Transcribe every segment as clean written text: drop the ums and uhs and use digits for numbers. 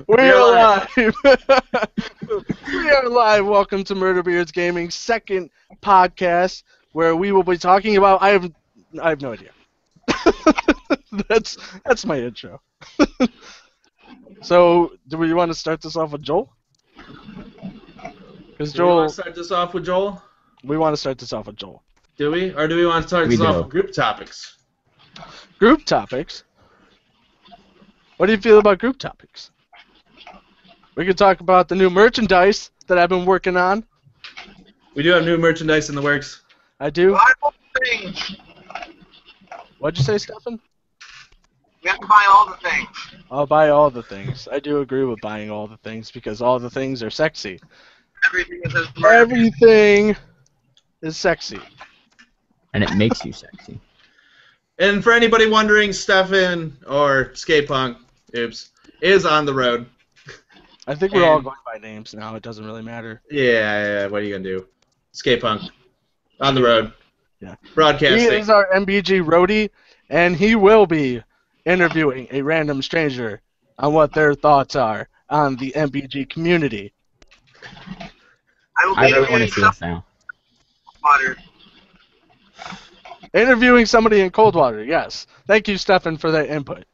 We are live. We are live. Welcome to Murder Beards Gaming's second podcast, where we will be talking about. I have no idea. That's my intro. So, do we want to start this off with Joel? Because Do we want Joel, to start this off with Joel? we want to start this off with Joel. Do we? Or do we want to start this off with group topics? Group topics. What do you feel about group topics? We could talk about the new merchandise that I've been working on. We do have new merchandise in the works. I do. Buy all the things. What'd you say, Stefan? We have to buy all the things. I'll buy all the things. I do agree with buying all the things because all the things are sexy. Everything is as murder. Everything is sexy. And it makes you sexy. And for anybody wondering, Stefan or Skate Punk, is on the road. I think we're all going by names now. It doesn't really matter. Yeah, what are you going to do? Skate Punk. On the road. Yeah. Broadcasting. He is our MBG roadie, and he will be interviewing a random stranger on what their thoughts are on the MBG community. I really want to see this now. Water. Interviewing somebody in Coldwater, yes. Thank you, Stefan, for that input.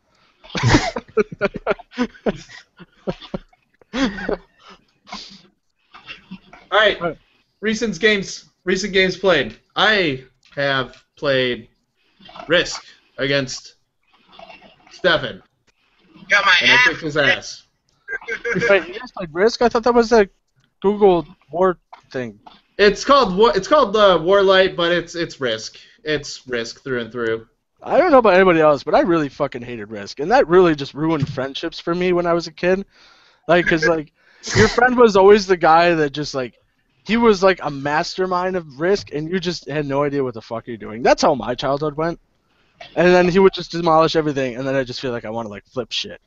All right. Recent games played. I have played Risk against Stefan. Got my And I ass. kicked his ass. Wait, you guys played Risk? I thought that was a Google War thing. It's called Warlight, but it's Risk. It's Risk through and through. I don't know about anybody else, but I really fucking hated Risk, and that really just ruined friendships for me when I was a kid. Like, 'cause like your friend was always the guy that just like he was like a mastermind of Risk, and you just had no idea what the fuck you're doing. That's how my childhood went. And then he would just demolish everything, and then I just feel like I want to like flip shit.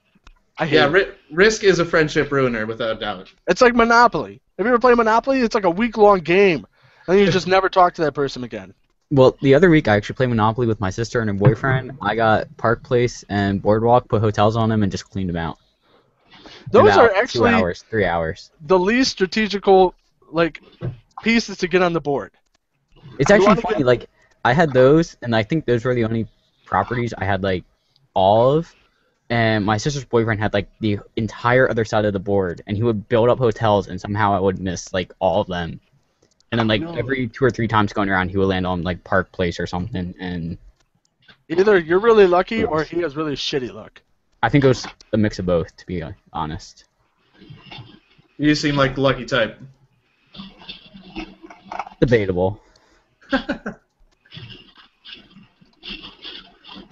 I hate it. Risk is a friendship ruiner without a doubt. It's like Monopoly. Have you ever played Monopoly? It's like a week-long game, and you just never talk to that person again. Well, the other week I actually played Monopoly with my sister and her boyfriend. I got Park Place and Boardwalk, put hotels on them, and just cleaned them out. Those About are actually 2 hours, 3 hours. the least strategical like pieces to get on the board. It's You actually wanna funny. Like I had those, and I think those were the only properties I had like all of. And my sister's boyfriend had like the entire other side of the board, and he would build up hotels, and somehow I would miss like all of them. And then like No. every 2 or 3 times going around, he would land on like Park Place or something, and Either you're really lucky or he has really shitty luck. I think it was a mix of both, to be honest. You seem like the lucky type. Debatable.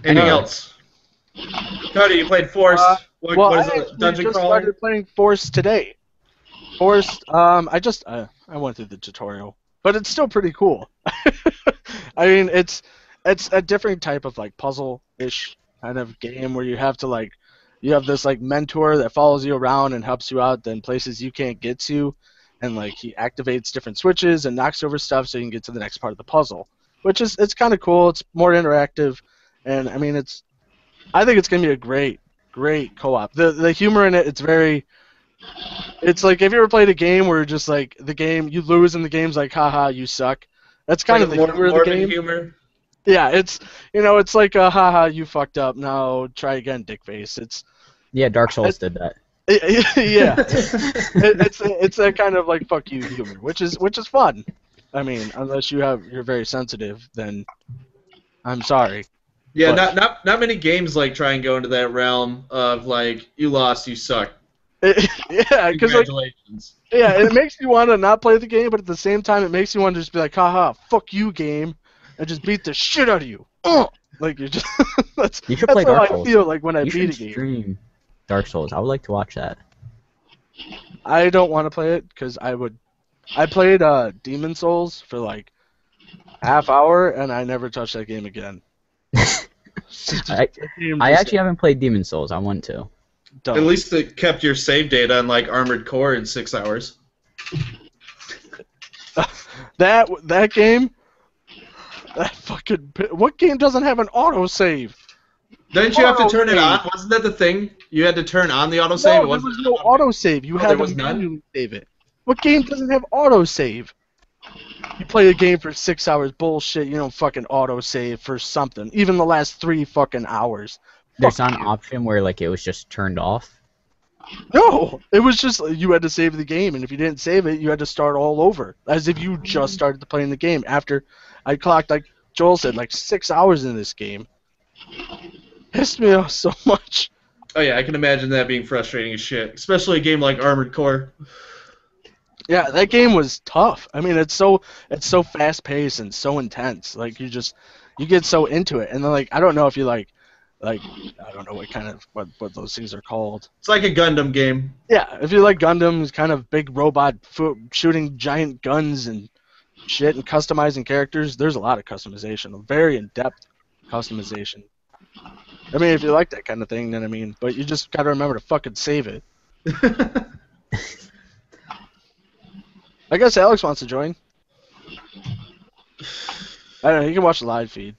Anything else? Cody, you played Force. What is I it? actually Dungeon just crawler? started playing Force today. Force, I went through the tutorial, but it's still pretty cool. I mean, it's a different type of like puzzle-ish kind of game where you have to like, you have this like mentor that follows you around and helps you out in places you can't get to, and like he activates different switches and knocks over stuff so you can get to the next part of the puzzle, which is it's kind of cool. It's more interactive, and I mean I think it's gonna be a great co-op. The humor in it, it's like, have you ever played a game where just like the game you lose and the game's like, haha, you suck. That's kind of the humor of the game. Humor. Yeah, it's it's like a haha, you fucked up. Now try again, dickface. It's Yeah, Dark Souls did that. yeah, it's that kind of like fuck you humor, which is fun. I mean, unless you're very sensitive, then I'm sorry. Yeah, But- not many games like try and go into that realm of like you lost, you suck. Yeah, because like Congratulations. yeah, it makes you want to not play the game, but at the same time, it makes you want to just be like, haha, fuck you, game, and just beat the shit out of you. Like you're just that's You should that's play how Dark I Souls. feel like when I You beat a should game. stream Dark Souls. I would like to watch that. I don't want to play it because I played Demon Souls for like half hour and I never touched that game again. I actually haven't played Demon Souls. I want to. At least it kept your save data on like Armored Core in 6 hours. that game, that fucking what game doesn't have an autosave? Didn't you have to turn it on? Autosave. Wasn't that the thing? You had to turn on the autosave? No, It there wasn't was no autosave. You Oh, had there to was none? manually save it. What game doesn't have autosave? You play a game for 6 hours, bullshit. You don't fucking autosave for something. Even the last 3 fucking hours. There's Fuck not an you. option where like it was just turned off. No, it was just you had to save the game, and if you didn't save it, you had to start all over, as if you just started playing the game. After I clocked, like Joel said, like 6 hours in this game. Pissed me off so much. Oh yeah, I can imagine that being frustrating as shit, especially a game like Armored Core. Yeah, that game was tough. I mean, it's so fast paced and so intense. Like you get so into it, and then like I don't know if you like I don't know what those things are called. It's like a Gundam game. Yeah, if you like Gundams, kind of big robot shooting giant guns and shit, and customizing characters, there's a lot of customization, a very in-depth customization. I mean, if you like that kind of thing, then I mean, but you just gotta remember to fucking save it. I guess Alex wants to join. I don't know, you can watch the live feed.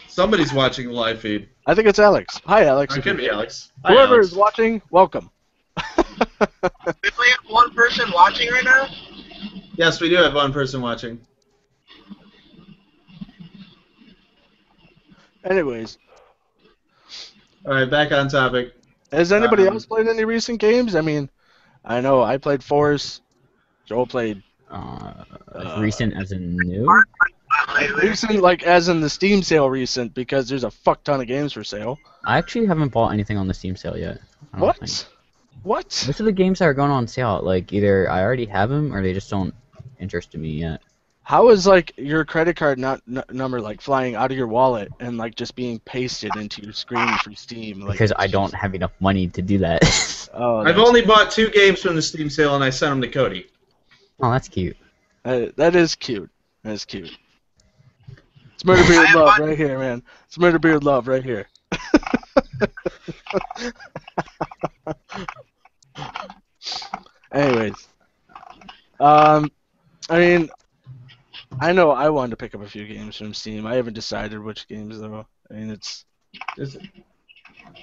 Somebody's watching the live feed. I think it's Alex. Hi, Alex. It could be Alex. Hi, Whoever Alex. is watching, welcome. We only have one person watching right now? Yes, we do have one person watching. Anyways, All right, back on topic. has anybody Um, else played any recent games? I mean, I know I played Force. Joel played Recent as in new. Not lately. recent, like as in the Steam sale recent, because there's a fuck ton of games for sale. I actually haven't bought anything on the Steam sale yet. I don't think. What? What? Most of the games that are going on sale, like either I already have them or they just don't interest me yet. How is like your credit card number like flying out of your wallet and like just being pasted into your screen for Steam? Like, Because I don't have enough money to do that. Oh, I've only bought 2 games from the Steam sale, and I sent them to Cody. Oh, that's cute. that is cute. That is cute. It's Murder Beard I Love want- right here, man. It's Murder Beard Love right here. Anyways, I mean, I know I wanted to pick up a few games from Steam. I haven't decided which games though. I mean, it's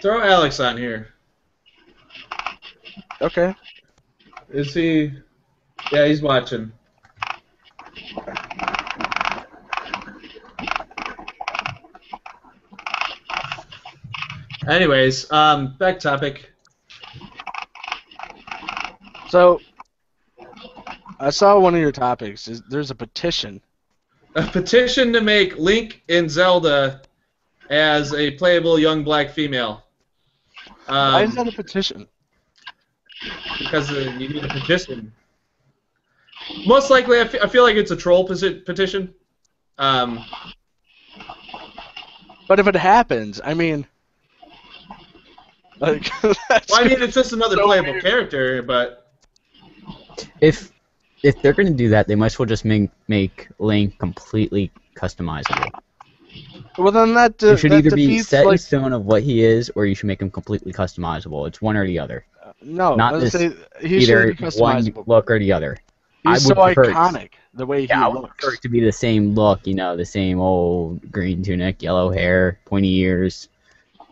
Throw Alex on here. okay. Is he? Yeah, he's watching. Anyways, back topic. So, I saw one of your topics. There's a petition. A petition to make Link in Zelda as a playable young black female. Why is that a petition? Because you need a petition. Most likely, I feel like it's a troll petition. But if it happens, I mean, like, that's Well, I mean, it's just another So playable weird. character, but If they're gonna do that, they might as well just make Link completely customizable. well then that You should that either be defeats, set in like, stone of what he is, or you should make him completely customizable. It's one or the other. no, not let's this- say he should Either be one customizable. look or the other. I He's would so prefer it- iconic the way Yeah, I he would looks. prefer it to be the same look, the same old green tunic, yellow hair, pointy ears.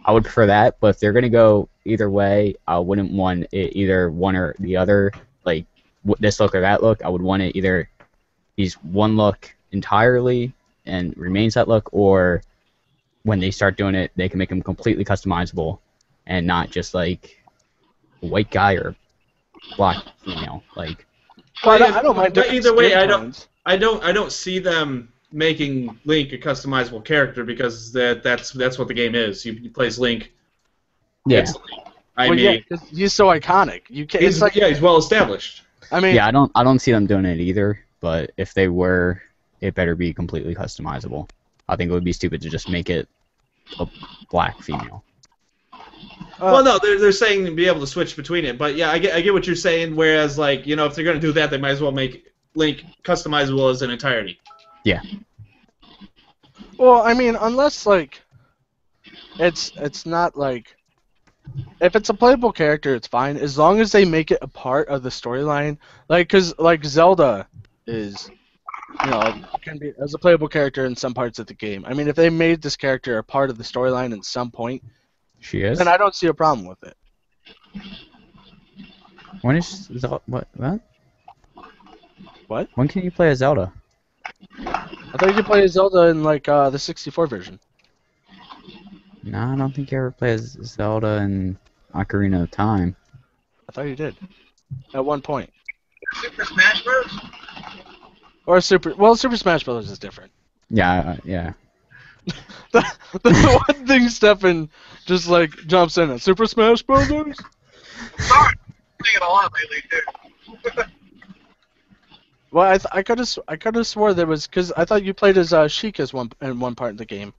I would prefer that, but if they're gonna go either way, I wouldn't want it either one or the other, like this look or that look. I would want it either he's one look entirely and remains that look, or when they start doing it, they can make him completely customizable and not just like a white guy or black female. Like, But I don't mind. But different either way, skin I don't- tones. I don't see them making Link a customizable character because that's what the game is. You play as Link. yeah, It's Link. I Well, mean, yeah, 'cause he's so iconic. You can't. It's he's, like, he's well established. I mean, yeah. I don't see them doing it either. But if they were, it better be completely customizable. I think it would be stupid to just make it a black female. Well, no, they're saying to be able to switch between it, but yeah, I get what you're saying. Whereas, like, if they're gonna do that, they might as well make Link customizable as an entirety. well, I mean, unless like, it's not like, if it's a playable character, it's fine as long as they make it a part of the storyline. Like, cause like Zelda is you know, can be as a playable character in some parts of the game. I mean, if they made this character a part of the storyline at some point, She is. then I don't see a problem with it. When is Zelda? What? What? When can you play as Zelda? I thought you could play as Zelda in like the 64 version. No, I don't think you ever play as Zelda in Ocarina of Time. I thought you did. At one point. Super Smash Bros. Or Super Smash Bros. Is different. Yeah. The one thing Stefan just like jumps in at Super Smash Bros. Sorry, I'm thinking a lot lately too. Well, I could have swore there was because I thought you played as Sheik as one part of the game,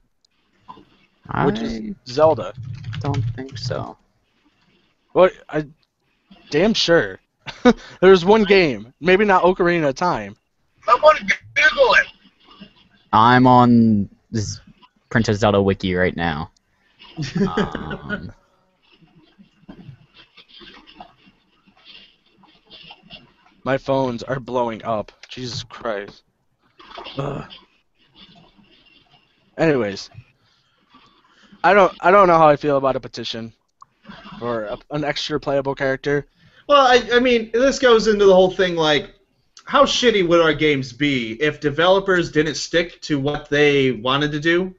which I is Zelda. don't think so. Well, I damn sure. There's one game, maybe not Ocarina of Time. Someone Google it. I'm on this Princess Zelda wiki right now. My phones are blowing up. Jesus Christ. Ugh. Anyways, I don't know how I feel about a petition or an extra playable character. Well, I mean, this goes into the whole thing, like, how shitty would our games be if developers didn't stick to what they wanted to do,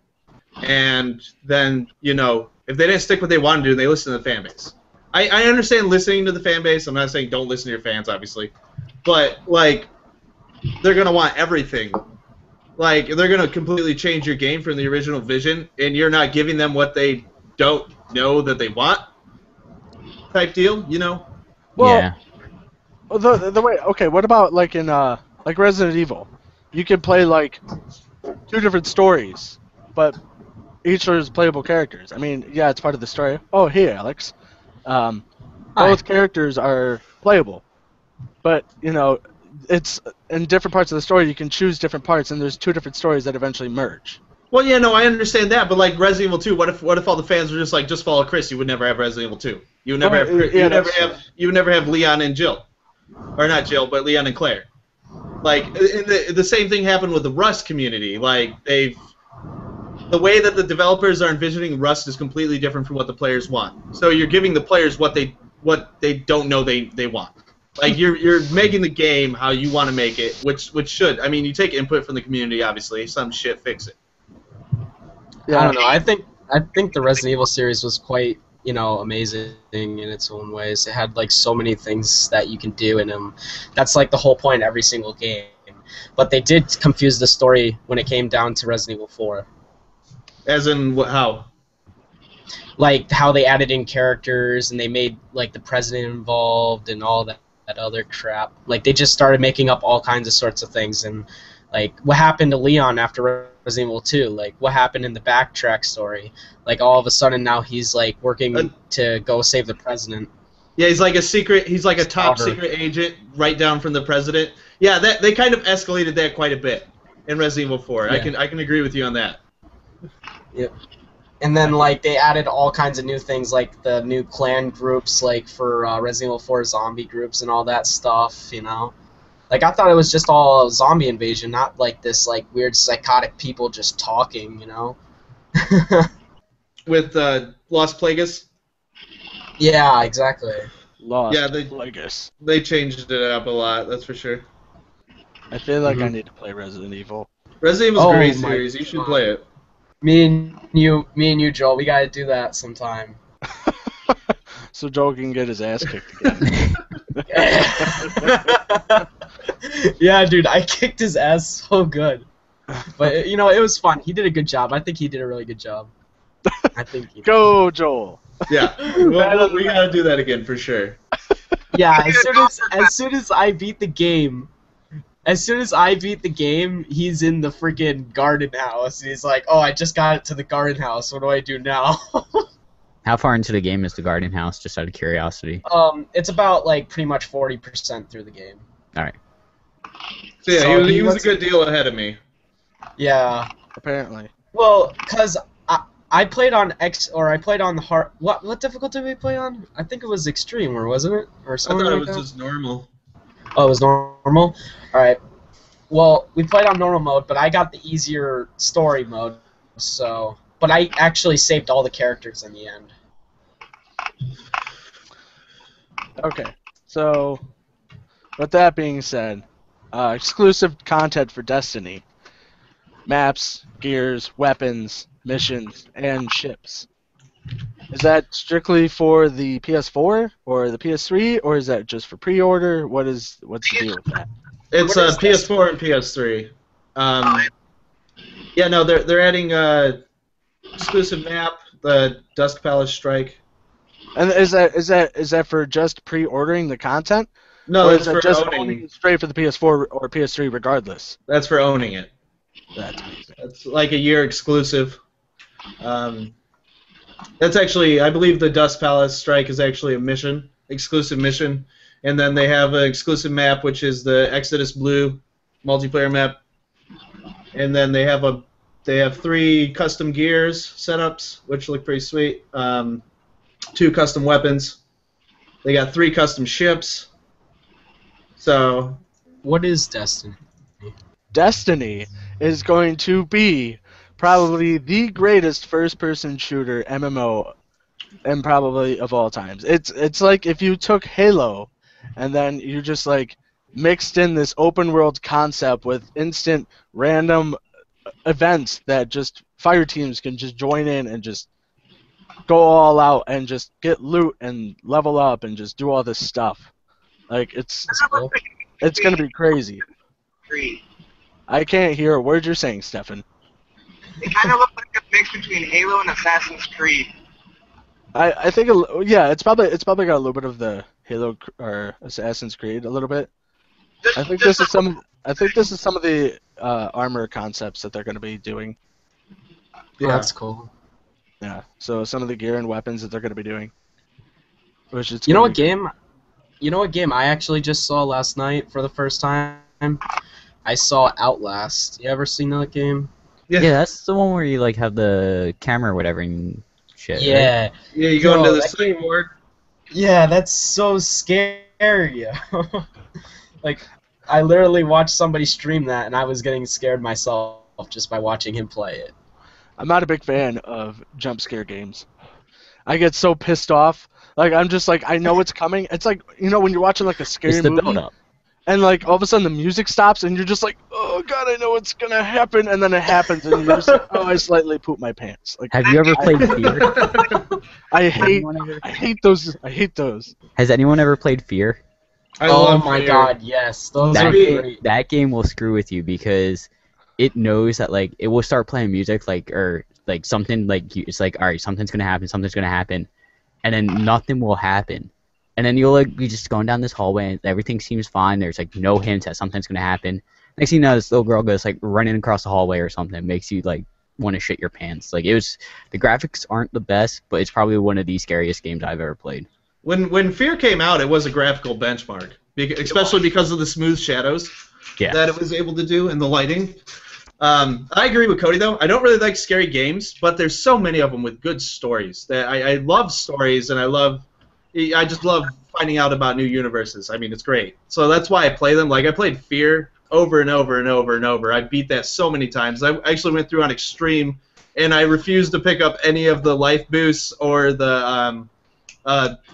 and then, you know, if they didn't stick what they wanted to do, they listen to the fan base. I understand listening to the fan base. I'm not saying don't listen to your fans, obviously. But, like, they're going to want everything. Like, they're going to completely change your game from the original vision, and you're not giving them what they don't know that they want type deal, you know? Well, yeah. the way, okay, what about like in like Resident Evil? You can play like 2 different stories, but each is playable characters. I mean, yeah, it's part of the story. Oh, hey, Alex. Both characters are playable, but you know, it's in different parts of the story. You can choose different parts, and there's 2 different stories that eventually merge. Well, yeah, no, I understand that, but like Resident Evil 2, what if all the fans were just like, just follow Chris? You would never have Resident Evil 2. You would never have Chris, you would never have Leon and Jill, or not Jill, but Leon and Claire. Like, and the same thing happened with the Rust community. Like, the way that the developers are envisioning Rust is completely different from what the players want. So you're giving the players what they don't know they want. Like, you're making the game how you want to make it, which should. I mean, you take input from the community, obviously. Some shit, fix it. Yeah. I don't know. I think the Resident Evil series was quite, you know, amazing in its own ways. It had like so many things that you can do in them. That's like the whole point of every single game. But they did confuse the story when it came down to Resident Evil 4. As in how? Like how they added in characters and they made like the president involved and all that other crap. Like they just started making up all kinds of sorts of things. And like what happened to Leon after Resident Evil 2? Like what happened in the backtrack story? Like all of a sudden now he's like working to go save the president. Yeah, he's like a top secret agent right down from the president. Yeah, they kind of escalated that quite a bit in Resident Evil 4. Yeah. I can agree with you on that. Yep. And then like they added all kinds of new things, like the new clan groups, like for Resident Evil 4 zombie groups and all that stuff. You know, like I thought it was just all zombie invasion, not like this like weird psychotic people just talking. You know. With Las Plagas. Yeah, exactly. Lost Yeah, Plagueis. They changed it up a lot. That's for sure. I feel like I need to play Resident Evil. Resident Evil's a great my series. You should God. play it. Me and you, Joel, we gotta do that sometime. So Joel can get his ass kicked again. Yeah, dude, I kicked his ass so good. But you know, it was fun. He did a good job. I think he did a really good job. I think. He did. Go, Joel. Yeah, well, we gotta do that again for sure. Yeah, as soon as I beat the game. As soon as I beat the game, he's in the freaking garden house. And he's like, "Oh, I just got it to the garden house. What do I do now?" How far into the game is the garden house, just out of curiosity? It's about like pretty much 40% through the game. All right. So yeah, So he he was a was- good deal ahead of me. Yeah. Apparently. Well, cause I played on I played on the hard. What difficulty did we play on? I think it was extreme, or wasn't it? Or I something thought it like was that? just normal. Oh, it was normal? Alright. Well, we played on normal mode, but I got the easier story mode, so... But I actually saved all the characters in the end. Okay, so with that being said, exclusive content for Destiny. Maps, gears, weapons, missions, and ships. Is that strictly for the PS4 or the PS3, or is that just for pre-order? What's the deal with that? It's PS4 and PS3. Yeah, no, they're adding exclusive map, the Dusk Palace Strike. And is that for just pre-ordering the content? No, or that's is that for just owning. owning it straight for the PS4 or PS3 regardless? That's for owning it. That's amazing. That's like a year exclusive. That's actually, I believe the Dust Palace Strike is actually a mission, exclusive mission, and then they have an exclusive map, which is the Exodus Blue multiplayer map, and then they have 3 custom gears setups, which look pretty sweet. 2 custom weapons. They got 3 custom ships. So, What is Destiny? Destiny is going to be probably the greatest first-person shooter MMO, and probably of all times. It's like if you took Halo, and then you just like mixed in this open-world concept with instant random events that just fire teams can just join in and just go all out and just get loot and level up and just do all this stuff. Like it's gonna be crazy. Creed. I can't hear a word you're saying, Stefan. It kind of looks like a mix between Halo and Assassin's Creed. I think it's probably got a little bit of the Halo or Assassin's Creed a little bit. I think this is some of the armor concepts that they're going to be doing. Yeah, that's cool. Yeah, so some of the gear and weapons that they're going to be doing. Which is You know what game I actually just saw last night for the first time? I saw Outlast. You ever seen that game? Yeah, that's the one where you like have the camera or whatever and shit. Right? Yeah. yeah, you go into the that game- sideboard. Yeah, that's so scary. Like, I literally watched somebody stream that, and I was getting scared myself just by watching him play it. I'm not a big fan of jump scare games. I get so pissed off. Like I'm just like I know it's coming. It's like when you're watching like a scary It's the movie. build up. And like all of a sudden the music stops and you're just like, oh god, I know what's gonna happen, and then it happens and you're just like, oh, I slightly pooped my pants. Like Have you ever played Fear? I hate those. Has anyone ever played Fear? I Oh love my Fear. god, yes. Those That are game, great. that game will screw with you because it knows that like it will start playing music or something it's like all right, something's gonna happen, and then nothing will happen. And then you'll like be just going down this hallway and everything seems fine. There's like no hint that something's gonna happen. Next thing you know, this little girl goes like running across the hallway or something. It makes you like want to shit your pants. Like the graphics aren't the best, but it's probably one of the scariest games I've ever played. When Fear came out, it was a graphical benchmark, especially because of the smooth shadows Yeah. that it was able to do and the lighting. I agree with Cody though. I don't really like scary games, but there's so many of them with good stories. That I love stories, and I just love finding out about new universes. I mean, it's great. So that's why I play them. Like I played Fear over and over and over and over. I beat that so many times. I actually went through on Extreme, and I refused to pick up any of the life boosts or the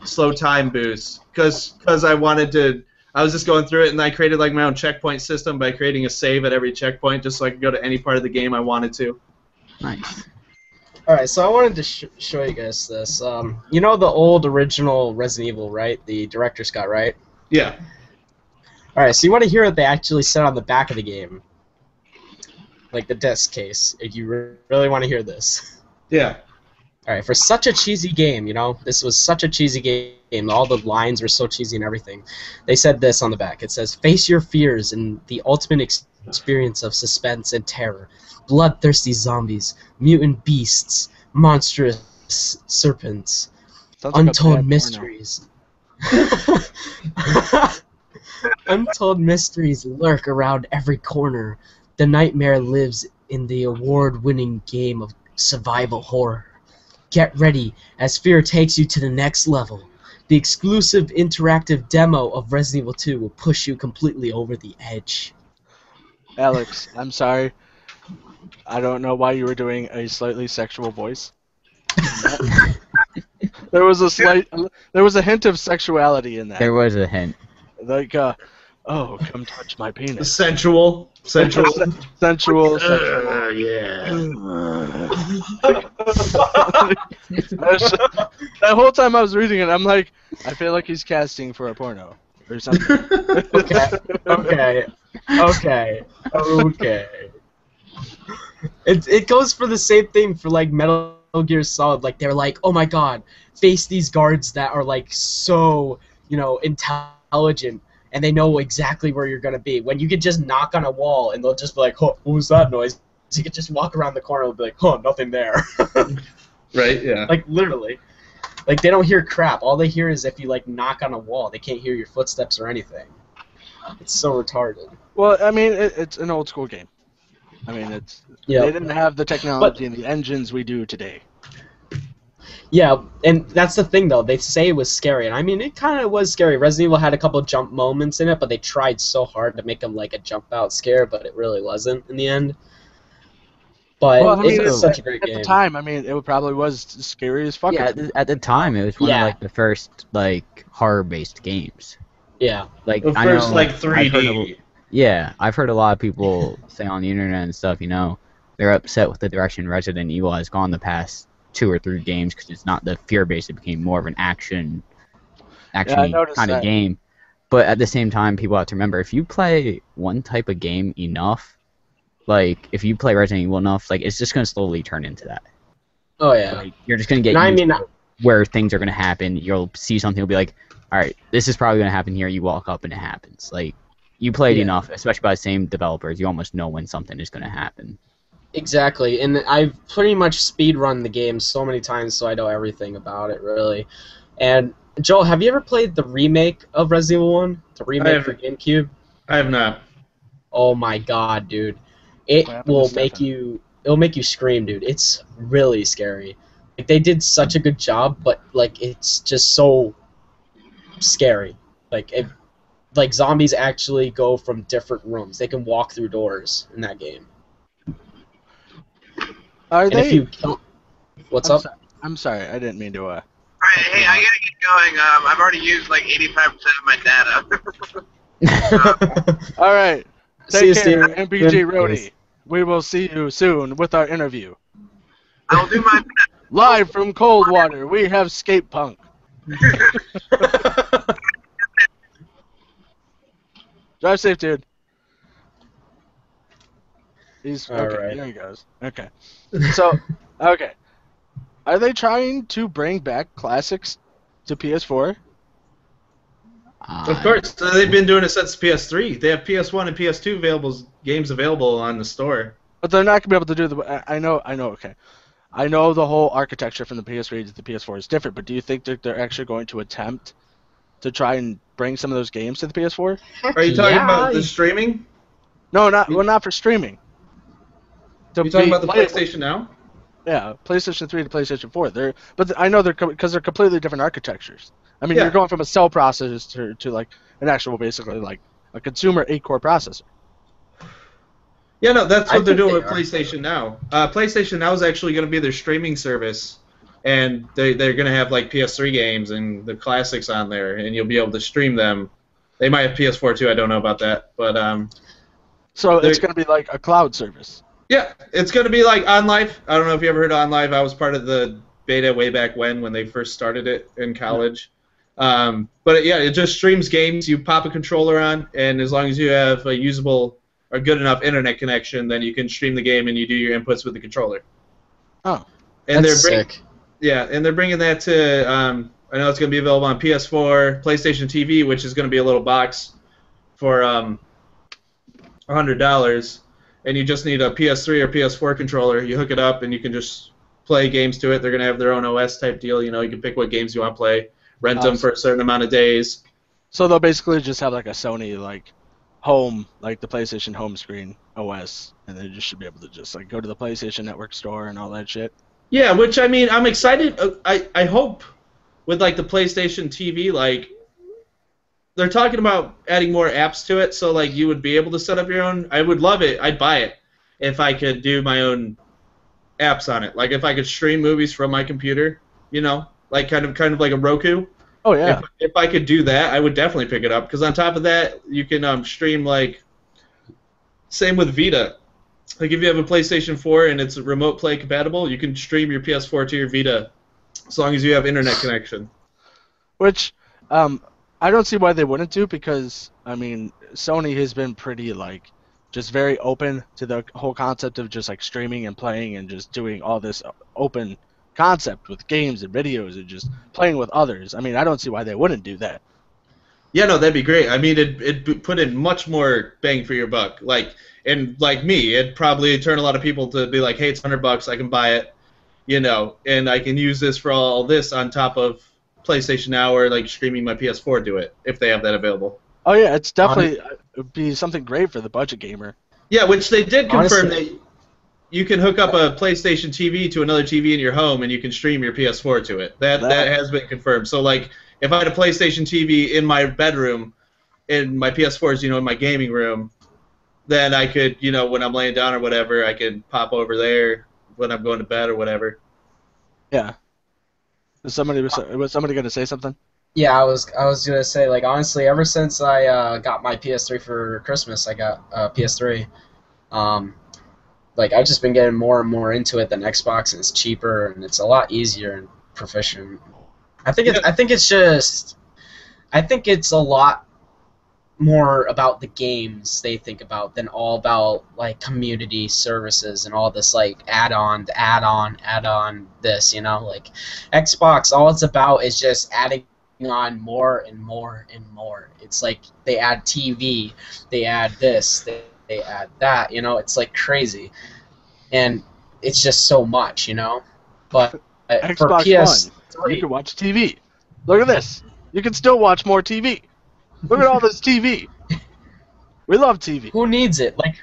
slow time boosts because I wanted to. I was just going through it, and I created like my own checkpoint system by creating a save at every checkpoint, just so I could go to any part of the game I wanted to. Nice. Alright, so I wanted to show you guys this. You know the old original Resident Evil, right? The director's cut, right? Yeah. Alright, so you want to hear what they actually said on the back of the game. Like the disc case, if you really want to hear this. Yeah. Alright, for such a cheesy game, this was such a cheesy game, all the lines were so cheesy and everything. They said this on the back. It says, face your fears and the ultimate experience of suspense and terror. Bloodthirsty zombies, mutant beasts, monstrous serpents, Sounds like a untold bad mysteries. Untold mysteries lurk around every corner. The nightmare lives in the award-winning game of survival horror. Get ready as Fear takes you to the next level. The exclusive interactive demo of Resident Evil 2 will push you completely over the edge. Alex, I'm sorry. I don't know why you were doing a slightly sexual voice. There was a hint of sexuality in that. There was a hint. Like, oh, come touch my penis. Sensual. Sensual. Yeah. That whole time I was reading it, I'm like, I feel like he's casting for a porno or something. Okay. It goes for the same thing for like Metal Gear Solid. Like they're like, oh my god, face these guards that are like so, intelligent, and they know exactly where you're gonna be. When you could just knock on a wall and they'll just be like, oh, what was that noise? So you could just walk around the corner and be like, oh, nothing there. Right. Yeah. Like literally. Like they don't hear crap. All they hear is if you like knock on a wall. They can't hear your footsteps or anything. It's so retarded. Well, I mean, it's an old school game. I mean, they didn't have the technology and the engines we do today. Yeah, and that's the thing though. They say it was scary, and I mean, it kind of was scary. Resident Evil had a couple jump moments in it, but they tried so hard to make them like a jump out scare, but it really wasn't in the end. But Well, I mean, it's such a great At game. the time, I mean, it probably was scary as fuck. Yeah, at the time, it was one Yeah. of like the first like horror-based games. Yeah. Like The I first know, like I've heard 3D. I've heard a lot of people say on the internet and stuff. They're upset with the direction Resident Evil has gone the past 2 or 3 games because it's not the fear-based. It became more of an action noticed kind of that. game. But at the same time, people have to remember if you play one type of game enough, like if you play Resident Evil enough, like it's just gonna slowly turn into that. Oh yeah. Like, you're just gonna get And I used mean, to where things are gonna happen. You'll see something, you'll be like, all right, this is probably gonna happen here. You walk up and it happens. Like you played Yeah. enough, especially by the same developers, you almost know when something is gonna happen. exactly. And I've pretty much speedrun the game so many times, so I know everything about it really. And Joel, have you ever played the remake of Resident Evil 1? The remake for GameCube? I have not. Oh my god, dude. It What happened will to make Stefan? it'll make you scream, dude. It's really scary. Like they did such a good job, but like it's just so scary. Like zombies actually go from different rooms. They can walk through doors in that game. Are And they? if you kill, what's up? I'm sorry. I didn't mean to. Alright, hey, I gotta get going. I've already used like 85% of my data. All right. See you, Take care, Steve. MPG Good. Roadie. We will see you soon with our interview. I'll do my best. Live from Coldwater, we have Skate Punk. Drive safe, dude. He's okay. Alright. There he goes. Okay. So, okay. Are they trying to bring back classics to PS4? Of course, they've been doing it since PS3. They have PS1 and PS2 games available on the store. But they're not gonna be able to do the. I know. Okay. I know the whole architecture from the PS3 to the PS4 is different, but do you think that they're actually going to attempt to try and bring some of those games to the PS4? Are you talking Yeah. about the streaming? No, not for streaming. To You talking be about the playable. PlayStation Now? Yeah, PlayStation 3 to PlayStation 4. I know because they're completely different architectures. I mean, Yeah. you're going from a cell processor to like an actual, basically like a consumer 8-core processor. Yeah, no, that's I what they're think doing they with are. PlayStation Now. PlayStation Now is actually going to be their streaming service, and they're going to have like PS3 games and the classics on there, and you'll be able to stream them. They might have PS4 too. I don't know about that, but So it's They're- going to be like a cloud service. yeah, it's going to be like OnLive. I don't know if you ever heard of OnLive. I was part of the beta way back when they first started it in college. But yeah, it just streams games. You pop a controller on, and as long as you have a usable or good enough internet connection, then you can stream the game and you do your inputs with the controller. Oh. And That's they're bringing, sick. yeah, and they're bringing that to. I know it's going to be available on PS4, PlayStation TV, which is going to be a little box for $100, and you just need a PS3 or PS4 controller. You hook it up, and you can just play games to it. They're going to have their own OS type deal. You can pick what games you want to play, rent them for a certain amount of days. So they'll basically just have like a Sony like home, like the PlayStation home screen OS, and they just should be able to just like go to the PlayStation Network store and all that shit. Yeah, which I mean, I'm excited. I hope with like the PlayStation TV, like they're talking about adding more apps to it, so like you would be able to set up your own. I would love it. I'd buy it if I could do my own apps on it. Like if I could stream movies from my computer, like kind of like a Roku. Oh yeah. If I could do that, I would definitely pick it up. Because on top of that, you can stream like. Same with Vita. Like if you have a PlayStation 4 and it's remote play compatible, you can stream your PS4 to your Vita, as long as you have internet connection. Which, I don't see why they wouldn't do, because I mean Sony has been pretty like just very open to the whole concept of just like streaming and playing and just doing all this open concept with games and videos and just playing with others. I mean, I don't see why they wouldn't do that. Yeah, no, that'd be great. I mean, it'd put in much more bang for your buck. Like me, it'd probably turn a lot of people to be like, hey, it's $100, I can buy it, and I can use this for all this on top of PlayStation Now or like streaming my PS4 to it if they have that available. Oh yeah, it's definitely it would be something great for the budget gamer. Yeah, which they did confirm Honestly, that you can hook up a PlayStation TV to another TV in your home and you can stream your PS4 to it. That has been confirmed. So like, if I had a PlayStation TV in my bedroom, and my PS4 is, in my gaming room, then I could, when I'm laying down or whatever, I could pop over there when I'm going to bed or whatever. Yeah. Was somebody going to say something? Yeah, I was gonna say, like, honestly, ever since I got my PS3 for Christmas, I got PS3. Like, I've just been getting more and more into it than Xbox, and it's cheaper and it's a lot easier and proficient. I think it's a lot more about the games they think about than all about like community services and all this like add-on this, like Xbox, all it's about is just adding on more and more and more. It's like they add TV, they add this, they add that, it's like crazy. And it's just so much, But Xbox for PS3, One, you can watch TV. Look at this. You can still watch more TV. Look at all this TV. We love TV. who needs it? Like,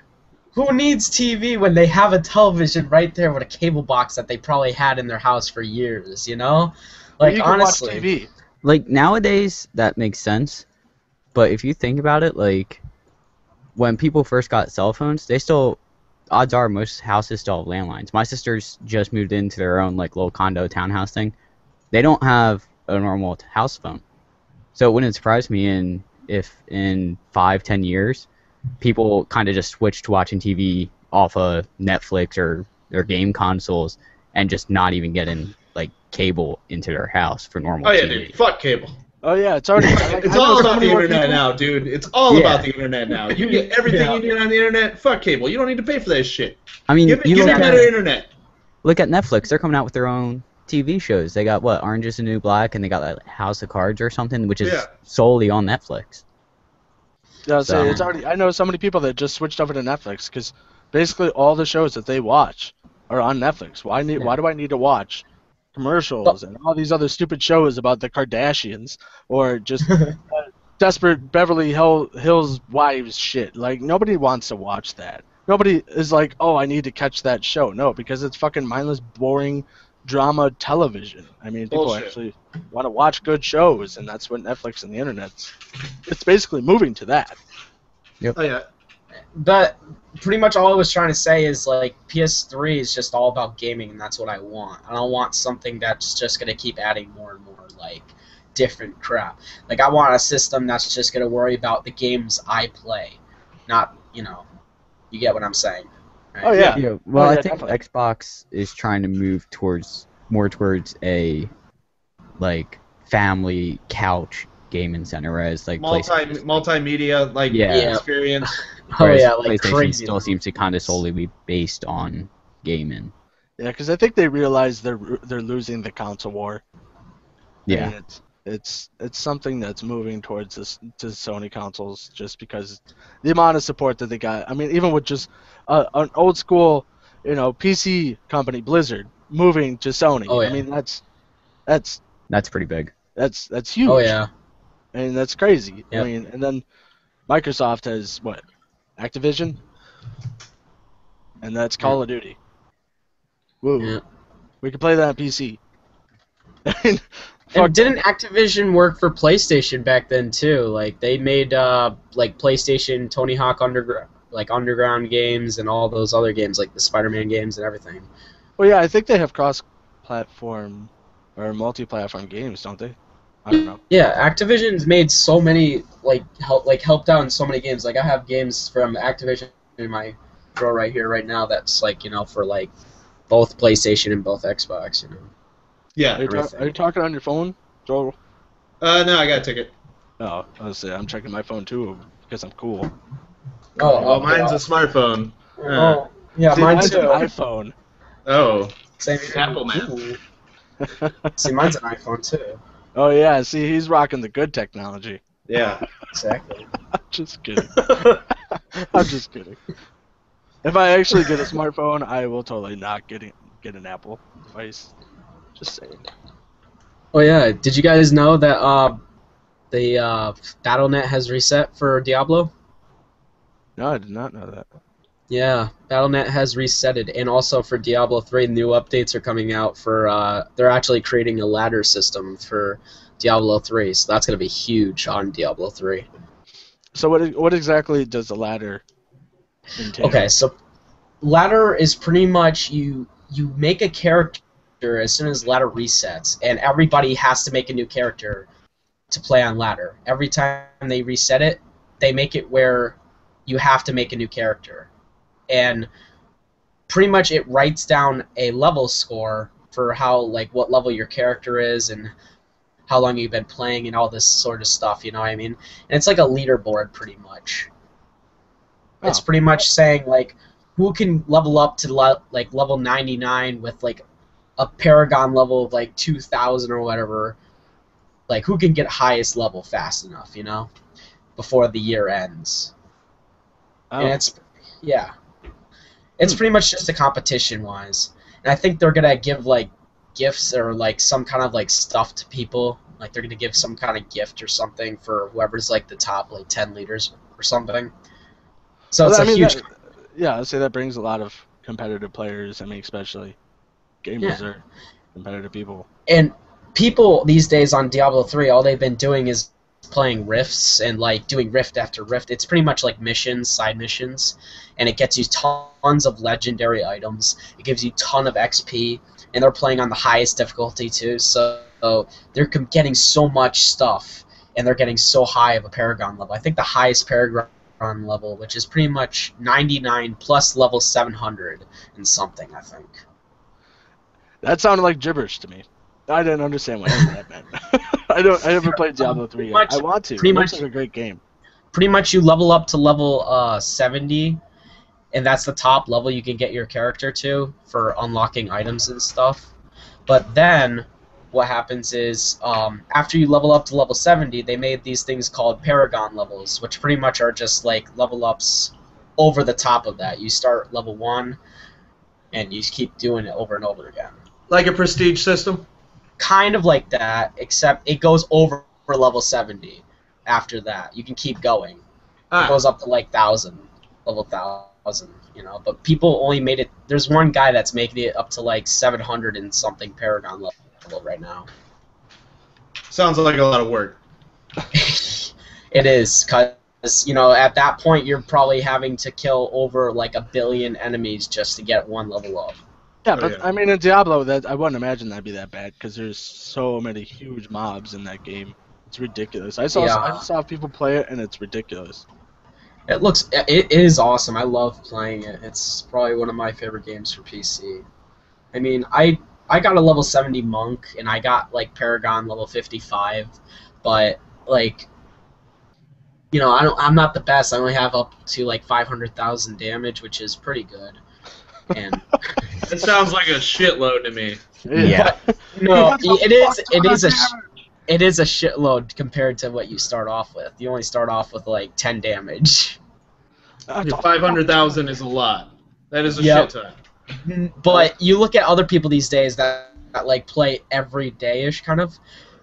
who needs TV when they have a television right there with a cable box that they probably had in their house for years, Like, you can honestly. watch TV. Like nowadays, that makes sense. But if you think about it, like when people first got cell phones, odds are most houses still have landlines. My sisters just moved into their own like little condo townhouse thing. They don't have a normal house phone. So it wouldn't surprise me if in 5-10 years, people kind of just switch to watching TV off of Netflix or their game consoles and just not even getting like cable into their house for normal Oh yeah, TV. dude, fuck cable. Oh yeah, it's already. It's all about the internet now, dude. It's all about the internet now. You get everything you need on the internet. Fuck cable. You don't need to pay for that shit. I mean, Give me better internet. Look at Netflix. They're coming out with their own TV shows. They got what, Orange is the New Black, and they got like House of Cards or something, which is solely on Netflix. Yeah, so it's already. I know so many people that just switched over to Netflix because basically all the shows that they watch are on Netflix. Why do I need to watch commercials and all these other stupid shows about the Kardashians or just desperate Beverly Hills Wives shit? Like, nobody wants to watch that. Nobody is like, oh, I need to catch that show. No, because it's fucking mindless, boring drama television. I mean, people actually want to watch good shows, and that's what Netflix and the internet's. It's basically moving to that. Yep. Oh yeah. But pretty much all I was trying to say is, like, PS3 is just all about gaming, and that's what I want. I don't want something that's just going to keep adding more and more, like, different crap. Like, I want a system that's just going to worry about the games I play, not, you get what I'm saying. Right? Oh, yeah. Yeah, well, I think definitely. Xbox is trying to move more towards a like family couch gaming center, whereas like multimedia like experience. Oh whereas yeah, like PlayStation crazy. still seems to kind of solely be based on gaming. Yeah, because I think they realize they're losing the console war. Yeah. I mean, it's something that's moving towards this to Sony consoles just because the amount of support that they got. I mean, even with just an old school, PC company, Blizzard, moving to Sony. Oh, yeah. I mean, that's pretty big. that's huge. Oh yeah. I mean, that's crazy. Yep. I mean, and then Microsoft has what? Activision? And that's Call of Duty. Woo. Yeah. We can play that on PC. Fuck And didn't Activision work for PlayStation back then too? Like they made like PlayStation Tony Hawk Underground games and all those other games like the Spider-Man games and everything. Well, yeah, I think they have cross-platform or multi-platform games, don't they? I don't know. Yeah, Activision's made so many helped out in so many games. Like I have games from Activision in my drawer right here right now that's like, you know, for like both PlayStation and both Xbox, you know. Yeah. Are you talking on your phone, Joel? No, I got a ticket. Oh, I was saying I'm checking my phone too because I'm cool. Oh, mine's a smartphone. Oh, yeah, See, mine mine's too. an iPhone. Oh, Same Apple, man. Ooh. See, mine's an iPhone too. Oh yeah, see, he's rocking the good technology. yeah. Exactly. I'm just kidding. I'm just kidding. If I actually get a smartphone, I will totally not get an Apple device. Just saying. Oh yeah, did you guys know that the BattleNet has reset for Diablo? No, I did not know that. Yeah, BattleNet has resetted, and also for Diablo 3, new updates are coming out for, they're actually creating a ladder system for Diablo 3, so that's going to be huge on Diablo 3. So what exactly does the ladder entail? Okay, so ladder is pretty much you make a character as soon as ladder resets, and everybody has to make a new character to play on ladder. Every time they reset it, they make it where you have to make a new character. And pretty much it writes down a level score for how, like, what level your character is and how long you've been playing and all this sort of stuff, you know what I mean? And it's like a leaderboard pretty much. Oh. It's pretty much saying, like, who can level up to like level 99 with like a Paragon level of like 2000 or whatever. Like, who can get highest level fast enough, you know, before the year ends. Oh. And it's pretty much just a competition wise. And I think they're gonna give like gifts or like some kind of like stuff to people. Like they're gonna give some kind of gift or something for whoever's like the top like 10 leaders or something. So it's a huge. Yeah, I'd say that brings a lot of competitive players. I mean, especially gamers are competitive people. And people these days on Diablo 3, all they've been doing is playing rifts and like doing rift after rift. It's pretty much like missions, side missions, and it gets you tons of legendary items. It gives you ton of XP, and they're playing on the highest difficulty too. So they're getting so much stuff, and they're getting so high of a Paragon level. I think the highest Paragon level, which is pretty much 99 plus level 700 and something, I think. That sounded like gibberish to me. I didn't understand what any of that meant. I haven't played Diablo 3 yet. I want to. It looks like a great game. Pretty much you level up to level 70, and that's the top level you can get your character to for unlocking items and stuff. But then what happens is after you level up to level 70, they made these things called Paragon levels, which pretty much are just like level ups over the top of that. You start level 1, and you keep doing it over and over again. Like a prestige system? Kind of like that, except it goes over level 70 after that. You can keep going. It goes up to like level 1000, you know. But people only made it. There's one guy that's making it up to like 700 and something Paragon level right now. Sounds like a lot of work. It is, because, you know, at that point you're probably having to kill over like 1 billion enemies just to get one level up. Yeah, but I mean, in Diablo, that I wouldn't imagine that'd be that bad because there's so many huge mobs in that game. It's ridiculous. I saw people play it, and it's ridiculous. It is awesome. I love playing it. It's probably one of my favorite games for PC. I mean, I got a level 70 monk, and I got like Paragon level 55, but like, you know, I'm not the best. I only have up to like 500,000 damage, which is pretty good. And that sounds like a shitload to me. Yeah. No, it is a shitload compared to what you start off with. You only start off with like 10 damage. 500,000 is a lot. That is a shit ton. But you look at other people these days that like play every day-ish kind of,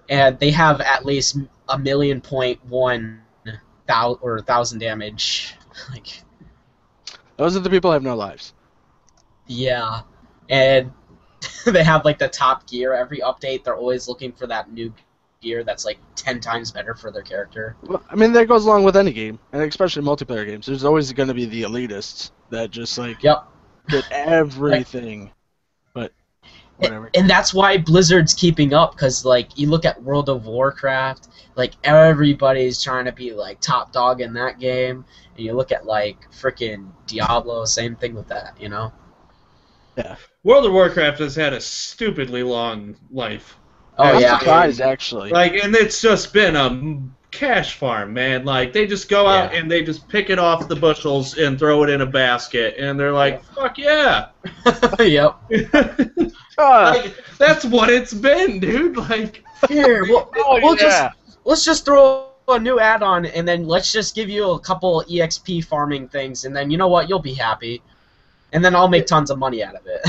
and they have at least 1,000,000.1 or 1,000 damage. Like, those are the people who have no lives. yeah, and they have like the top gear every update. They're always looking for that new gear that's like 10 times better for their character. Well, I mean, that goes along with any game, and especially multiplayer games. There's always going to be the elitists that just like Yep. get everything. But whatever. And that's why Blizzard's keeping up, because like you look at World of Warcraft, like everybody's trying to be like top dog in that game, and you look at like freaking Diablo, same thing with that, you know? Yeah. World of Warcraft has had a stupidly long life. Oh I'm yeah. surprised actually. Like, and it's just been a cash farm, man. Like, they just go out and they just pick it off the bushels and throw it in a basket, and they're like, "Fuck yeah!" Yep. Like, that's what it's been, dude. Like, Here, Oh, we'll yeah. let's just throw a new add-on, and then let's just give you a couple EXP farming things, and then you know what, you'll be happy, and then I'll make tons of money out of it.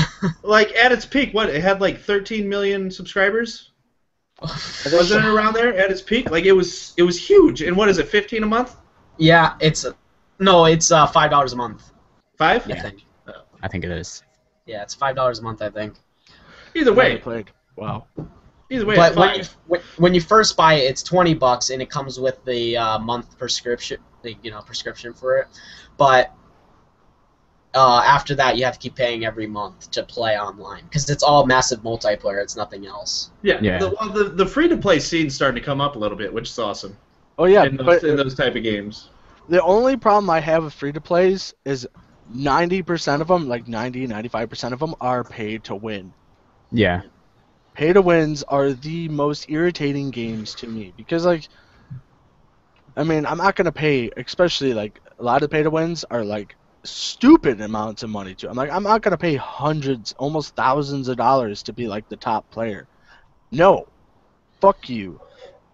like at its peak, what it had like 13 million subscribers. Wasn't it around there at its peak? Like it was huge. And what is it, 15 a month? Yeah, it's $5 a month. Five? I think. I think it is. Yeah, it's $5 a month, I think. Either way, Played. Wow. either way, But it's when five. when you first buy it, it's $20, and it comes with the month prescription, prescription for it. But after that, you have to keep paying every month to play online, because it's all massive multiplayer. It's nothing else. Yeah. Yeah. The free to play scene's starting to come up a little bit, which is awesome. Oh yeah, in but those type of games. the only problem I have with free-to-plays is 90% of them, like 95% of them, are paid to win. Yeah. Pay-to-wins are the most irritating games to me because, like, I mean, I'm not gonna pay, especially like a lot of pay-to-wins are like stupid amounts of money to. I'm like, I'm not gonna pay hundreds, almost thousands of dollars to be like the top player. No, fuck you.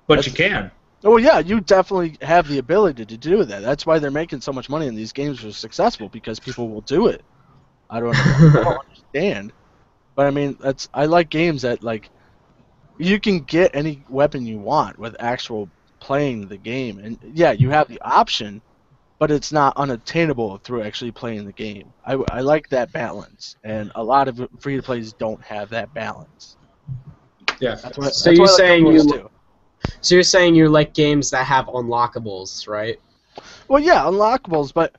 But you can. Oh yeah, you definitely have the ability to do that. That's why they're making so much money and these games are successful because people will do it. I don't understand, but I mean, I like games that like you can get any weapon you want with actual playing the game, and yeah, you have the option, but it's not unattainable through actually playing the game. I like that balance, and a lot of free-to-plays don't have that balance. Yeah. That's what, So that's you're what I like saying the most you- too. So you're saying you like games that have unlockables, right? Well, yeah, unlockables, but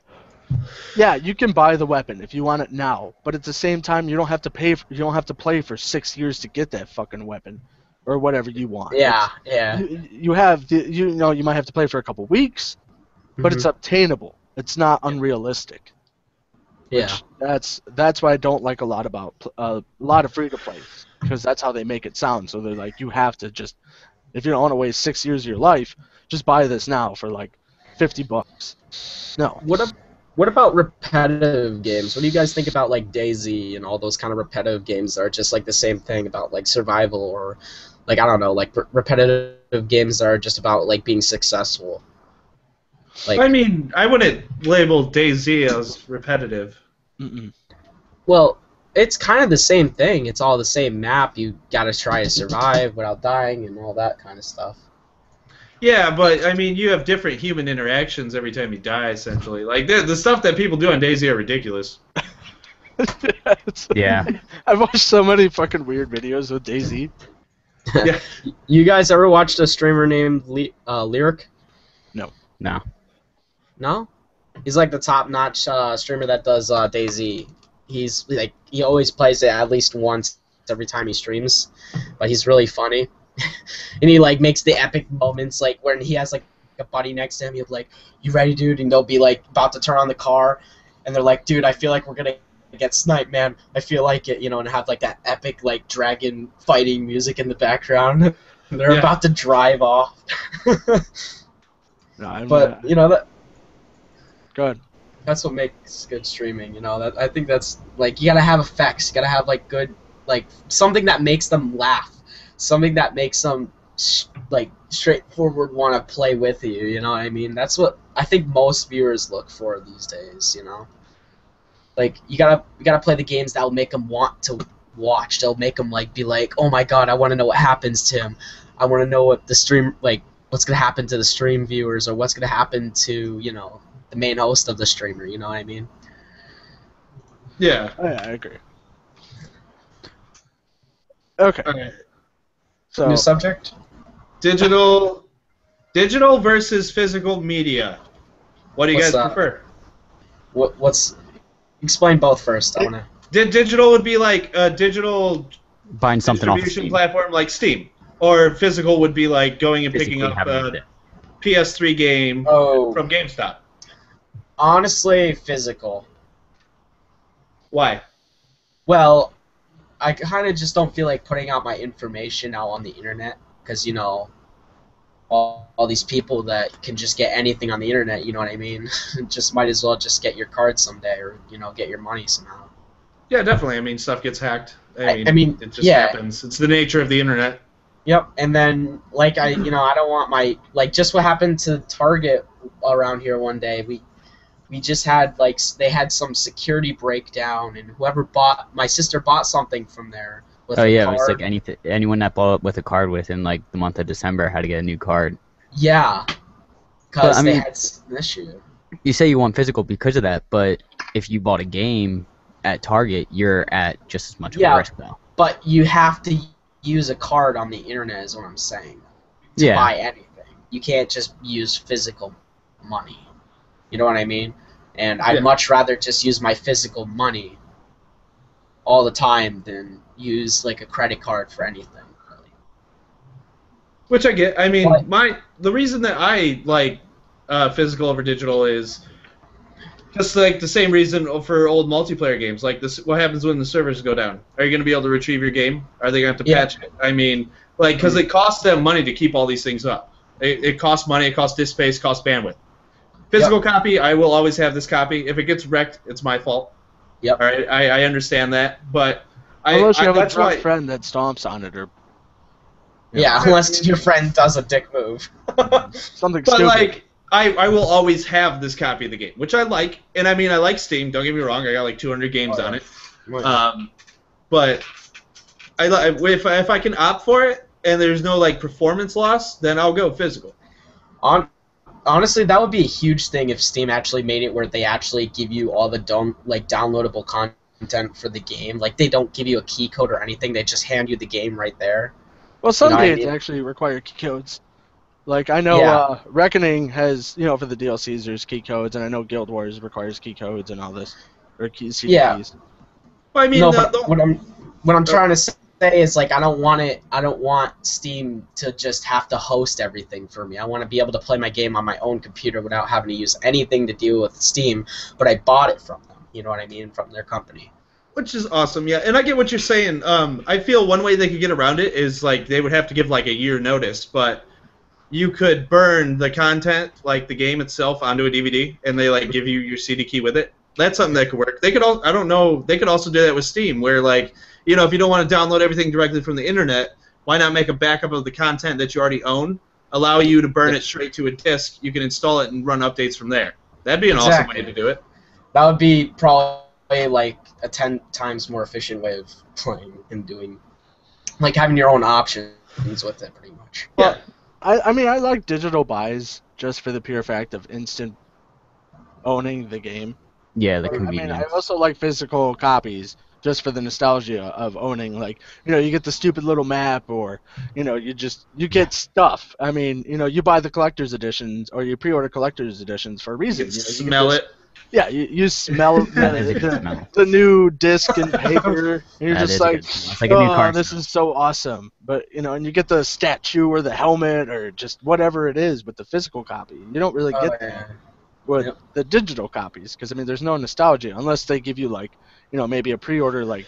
yeah, you can buy the weapon if you want it now. But at the same time, you don't have to pay. You don't have to play for 6 years to get that fucking weapon, or whatever you want. Yeah, yeah. You have you might have to play for a couple weeks, but it's obtainable. It's not unrealistic. Yeah. That's why I don't like a lot of free to play, because that's how they make it sound. So they're like, you have to just, if you don't want to waste 6 years of your life, just buy this now for like $50. No. What about repetitive games? What do you guys think about like DayZ and all those kind of repetitive games that are just like the same thing about like survival, or like I don't know, like repetitive games that are just about like being successful? Like, I mean, I wouldn't label DayZ as repetitive. Mm-mm. well, it's kind of the same thing. It's all the same map. You gotta try to survive without dying and all that kind of stuff. Yeah, but I mean, you have different human interactions every time you die, essentially. Like the stuff that people do on DayZ are ridiculous. Yeah. I've watched so many fucking weird videos with DayZ. Yeah. You guys ever watched a streamer named Lyric? No. No? He's like the top-notch streamer that does DayZ. He's like, he always plays it at least once every time he streams, but he's really funny. And he like makes the epic moments, like when he has like a buddy next to him. He'll be like, "You ready, dude?" And they'll be like about to turn on the car, and they're like, "Dude, I feel like we're gonna get sniped, man. I feel like it," and have like that epic like dragon fighting music in the background. And they're about to drive off. No, But that. Go ahead. That's what makes good streaming, That I think that's like, you gotta have effects, you gotta have like good, like something that makes them laugh, something that makes them like straightforward want to play with you. You know what I mean? That's what I think most viewers look for these days. Like you gotta play the games that'll make them want to watch. They'll make them like be like, oh my god, I want to know what happens to him. I want to know what the stream like, what's gonna happen to the stream viewers, or what's gonna happen to the main host of the streamer, you know what I mean? Yeah. Oh, yeah, I agree. Okay. Okay. So New subject. Digital versus physical media. What do you What's guys that? prefer? What's? Explain both first. I wanna. Digital would be like a digital Buying something off of distribution Steam. platform like Steam, or physical would be like going and picking Physically up having a it. PS3 game Oh, from GameStop. honestly, physical. Why? Well, I kind of just don't feel like putting out my information out on the internet because all these people that can just get anything on the internet. You know what I mean? Just might as well just get your card someday, or get your money somehow. Yeah, definitely. I mean, stuff gets hacked. I mean, it just yeah. happens. It's the nature of the internet. Yep, and then like I don't want my just what happened to Target around here one day. We just had they had some security breakdown, and my sister bought something from there. With Oh a yeah, it card. was like anyone that bought up with a card within like the month of December had to get a new card. Yeah, But, because I they mean- had an issue. You say you want physical because of that, but if you bought a game at Target, you're at just as much of Yeah. a risk though. But you have to use a card on the internet, is what I'm saying. To Yeah. buy anything, you can't just use physical money. You know what I mean? And I'd Yeah. much rather just use my physical money all the time than use like a credit card for anything. Really. Which I get. I mean, But- the reason that I like physical over digital is just like the same reason for old multiplayer games. Like this, what happens when the servers go down? Are you going to be able to retrieve your game? Are they going to have to Yeah. patch it? I mean, because it costs them money to keep all these things up. It costs money. It costs disk space. Costs bandwidth. Physical copy, I will always have this copy. If it gets wrecked, it's my fault. Yep. All right, I understand that, but unless you have a that's why. drunk friend that stomps on it or Yeah, unless your friend does a dick move. something But stupid. like, I will always have this copy of the game, which I like, and I mean I like Steam. Don't get me wrong, I got like 200 games on it. But if I can opt for it and there's no like performance loss, then I'll go physical. Honestly, that would be a huge thing if Steam actually made it where they actually give you all the downloadable content for the game. Like they don't give you a key code or anything; they just hand you the game right there. Well, some You know what I games mean? actually require key codes. Like I know Yeah. Reckoning has, for the DLCs there's key codes, and I know Guild Wars requires key codes and all this, or keys. Yeah. CDs. Well, I mean, No, the- but what I'm trying to say is like I don't want Steam to just have to host everything for me. I want to be able to play my game on my own computer without having to use anything to deal with Steam, but I bought it from them. You know what I mean? From their company. which is awesome, yeah. And I get what you're saying. I feel one way they could get around it is like they would have to give like a year notice, but you could burn the content, like the game itself, onto a DVD, and they like give you your CD key with it. That's something that could work. They could I don't know. They could also do that with Steam, where like if you don't want to download everything directly from the internet, why not make a backup of the content that you already own? Allow you to burn it straight to a disk. You can install it and run updates from there. That'd be an awesome way to do it. That would be probably like a 10 times more efficient way of playing and doing, like having your own options with it, pretty much. Yeah. I mean I like digital buys just for the pure fact of instant owning the game. Yeah, the I mean, convenience. I also like physical copies just for the nostalgia of owning. Like, you get the stupid little map, or, you get stuff. I mean, you buy the collector's editions, or you pre-order collector's editions for a You reason. can You smell it. Yeah, you smell That is a good smell. the new disc and paper, and you're That just is a like, good smell. It's like a new car this smell. is so awesome. But, and you get the statue or the helmet or just whatever it is with the physical copy. You don't really get that with Yep. the digital copies, because I mean there's no nostalgia unless they give you like maybe a pre-order like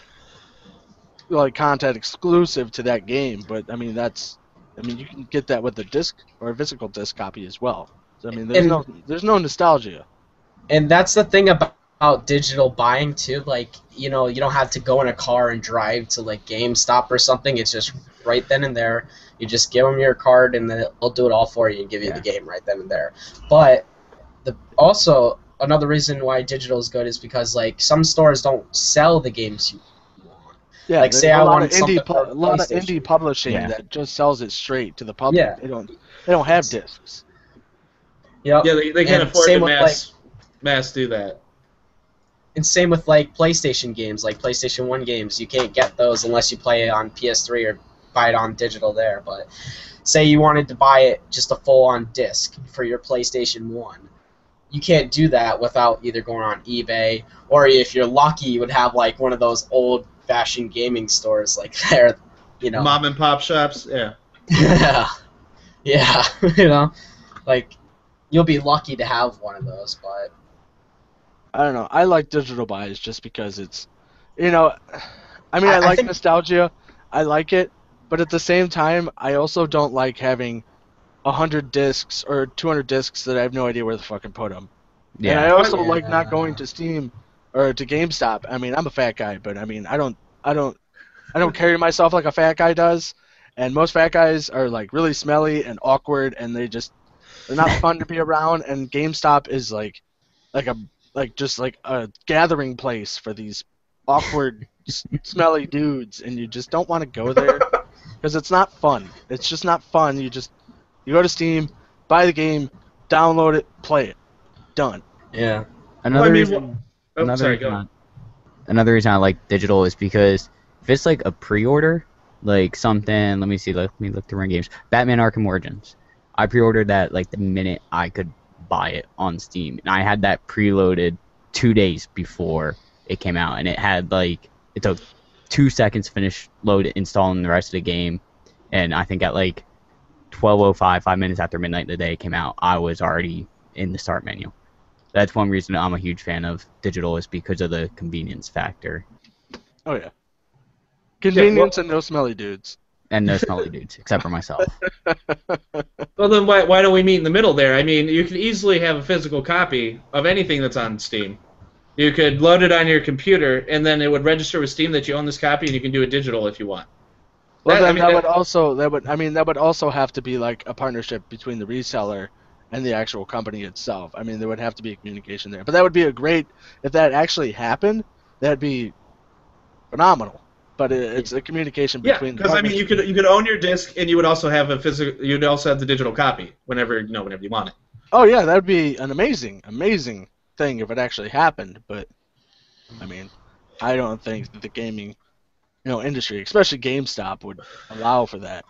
content exclusive to that game, but I mean you can get that with a disc or a physical disc copy as well. So I mean there's no nostalgia. And that's the thing about digital buying too. Like, you don't have to go in a car and drive to like GameStop or something. It's just right then and there. You just give them your card and then they'll do it all for you and give you the game right then and there. But also another reason why digital is good is because like some stores don't sell the games you want. Yeah, Like, there's say a I lot wanted of indie something for a lot of PlayStation. indie publishing Yeah. that just sells it straight to the public. Yeah. They don't have discs. Yep. Yeah, they can't And afford same to with, mass do that. And same with like PlayStation games, like PlayStation 1 games. You can't get those unless you play it on PS3 or buy it on digital there. But say you wanted to buy it just a full-on disc for your PlayStation 1. You can't do that without either going on eBay, or if you're lucky, you would have like one of those old-fashioned gaming stores like there, you know. Mom and pop shops, yeah. Yeah. Yeah, you know. Like, you'll be lucky to have one of those, but... I don't know. I like digital buys just because it's, you know, I mean, I like think nostalgia. I like it, but at the same time, I also don't like having 100 discs or 200 discs that I have no idea where to fucking put them. And I also like not going to Steam or to GameStop. I mean, I'm a fat guy, but I mean, I don't carry myself like a fat guy does. And most fat guys are like really smelly and awkward, and they're not fun to be around. And GameStop is like a gathering place for these awkward, smelly dudes, and you just don't want to go there because it's not fun. It's just not fun. You go to Steam, buy the game, download it, play it, done. Yeah. Another Well, I mean, reason, sorry, go. another reason I like digital is because if it's like a pre-order, like something, let me look through my games. Batman Arkham Origins. I pre-ordered that like the minute I could buy it on Steam, and I had that preloaded 2 days before it came out, and it took 2 seconds to finish installing the rest of the game, and I think at like 12:05, 5 minutes after midnight the day it came out, I was already in the start menu. That's one reason I'm a huge fan of digital, is because of the convenience factor. Oh yeah. Convenience and no smelly dudes. And no smelly dudes, except for myself. Well, then why don't we meet in the middle there? I mean, you could easily have a physical copy of anything that's on Steam. You could load it on your computer, and then it would register with Steam that you own this copy, and you can do it digital if you want. Well, that would also have to be like a partnership between the reseller and the actual company itself. I mean, there would have to be a communication there. But that would be if that actually happened, that'd be phenomenal. But it's a communication between. Yeah, because I mean, you could own your disc, and you would also have you'd also have the digital copy whenever you want it. Oh yeah, that would be an amazing thing if it actually happened. But I mean, I don't think that the gaming, industry, especially GameStop, would allow for that.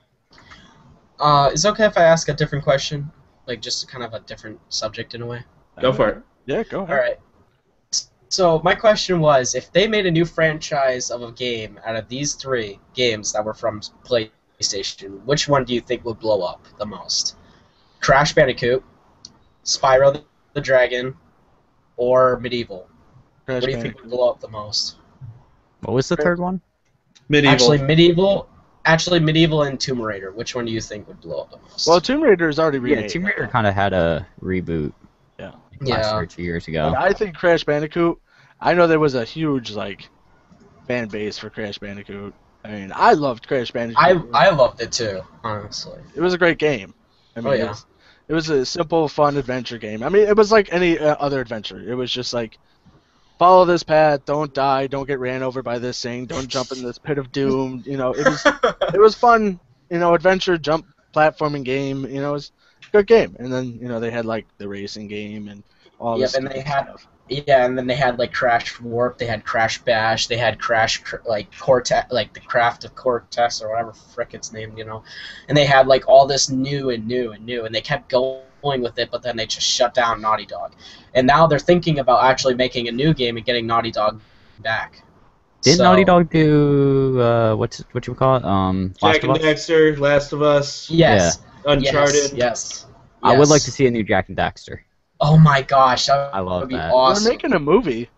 Is it okay if I ask a different question, like just kind of a different subject in a way? Go for it. Yeah, go ahead. All right. So my question was, if they made a new franchise of a game out of these 3 games that were from PlayStation, which one do you think would blow up the most? Crash Bandicoot, Spyro the Dragon, or Medieval? What do you think would blow up the most? What was the third one? Medieval. Actually, Medieval and Tomb Raider. Which one do you think would blow up the most? Well, Tomb Raider is already remade. Yeah, Tomb Raider kind of had a reboot. Yeah. Last year or 2 years ago. But I think Crash Bandicoot. I know there was a huge fan base for Crash Bandicoot. I mean, I loved Crash Bandicoot. I loved it too, honestly. It was a great game. I mean, yeah. It was a simple, fun adventure game. I mean, it was like any other adventure. It was just like, follow this path, don't die, don't get ran over by this thing, don't jump in this pit of doom. It was fun. Adventure, jump, platforming game. It was a good game. And then they had the racing game and all this. And and then they had Crash Warp, they had Crash Bash, they had Crash Cortex, the Craft of Cortex or whatever frick it's named, and they had all this new, and they kept going with it, but then they just shut down Naughty Dog, and now they're thinking about actually making a new game and getting Naughty Dog back. Did Naughty Dog do what you call it? Jack and Daxter, Last of Us. Yes. Yeah. Uncharted. Yes. I would like to see a new Jack and Daxter. Oh my gosh, I love would be that. awesome. They're making a movie.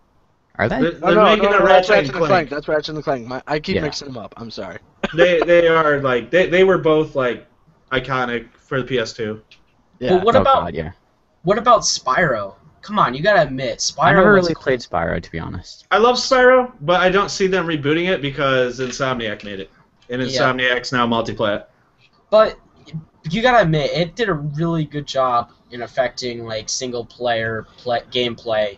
Are they? They're making a Ratchet and Clank. That's Ratchet and Clank. I keep mixing them up. I'm sorry. They are they were both iconic for the PS2. Yeah. But what about God, what about Spyro? Come on, you gotta admit, Spyro. I never really played Spyro, to be honest. I love Spyro, but I don't see them rebooting it because Insomniac made it, and Insomniac's now multiplayer. But you gotta admit, it did a really good job in affecting single player gameplay,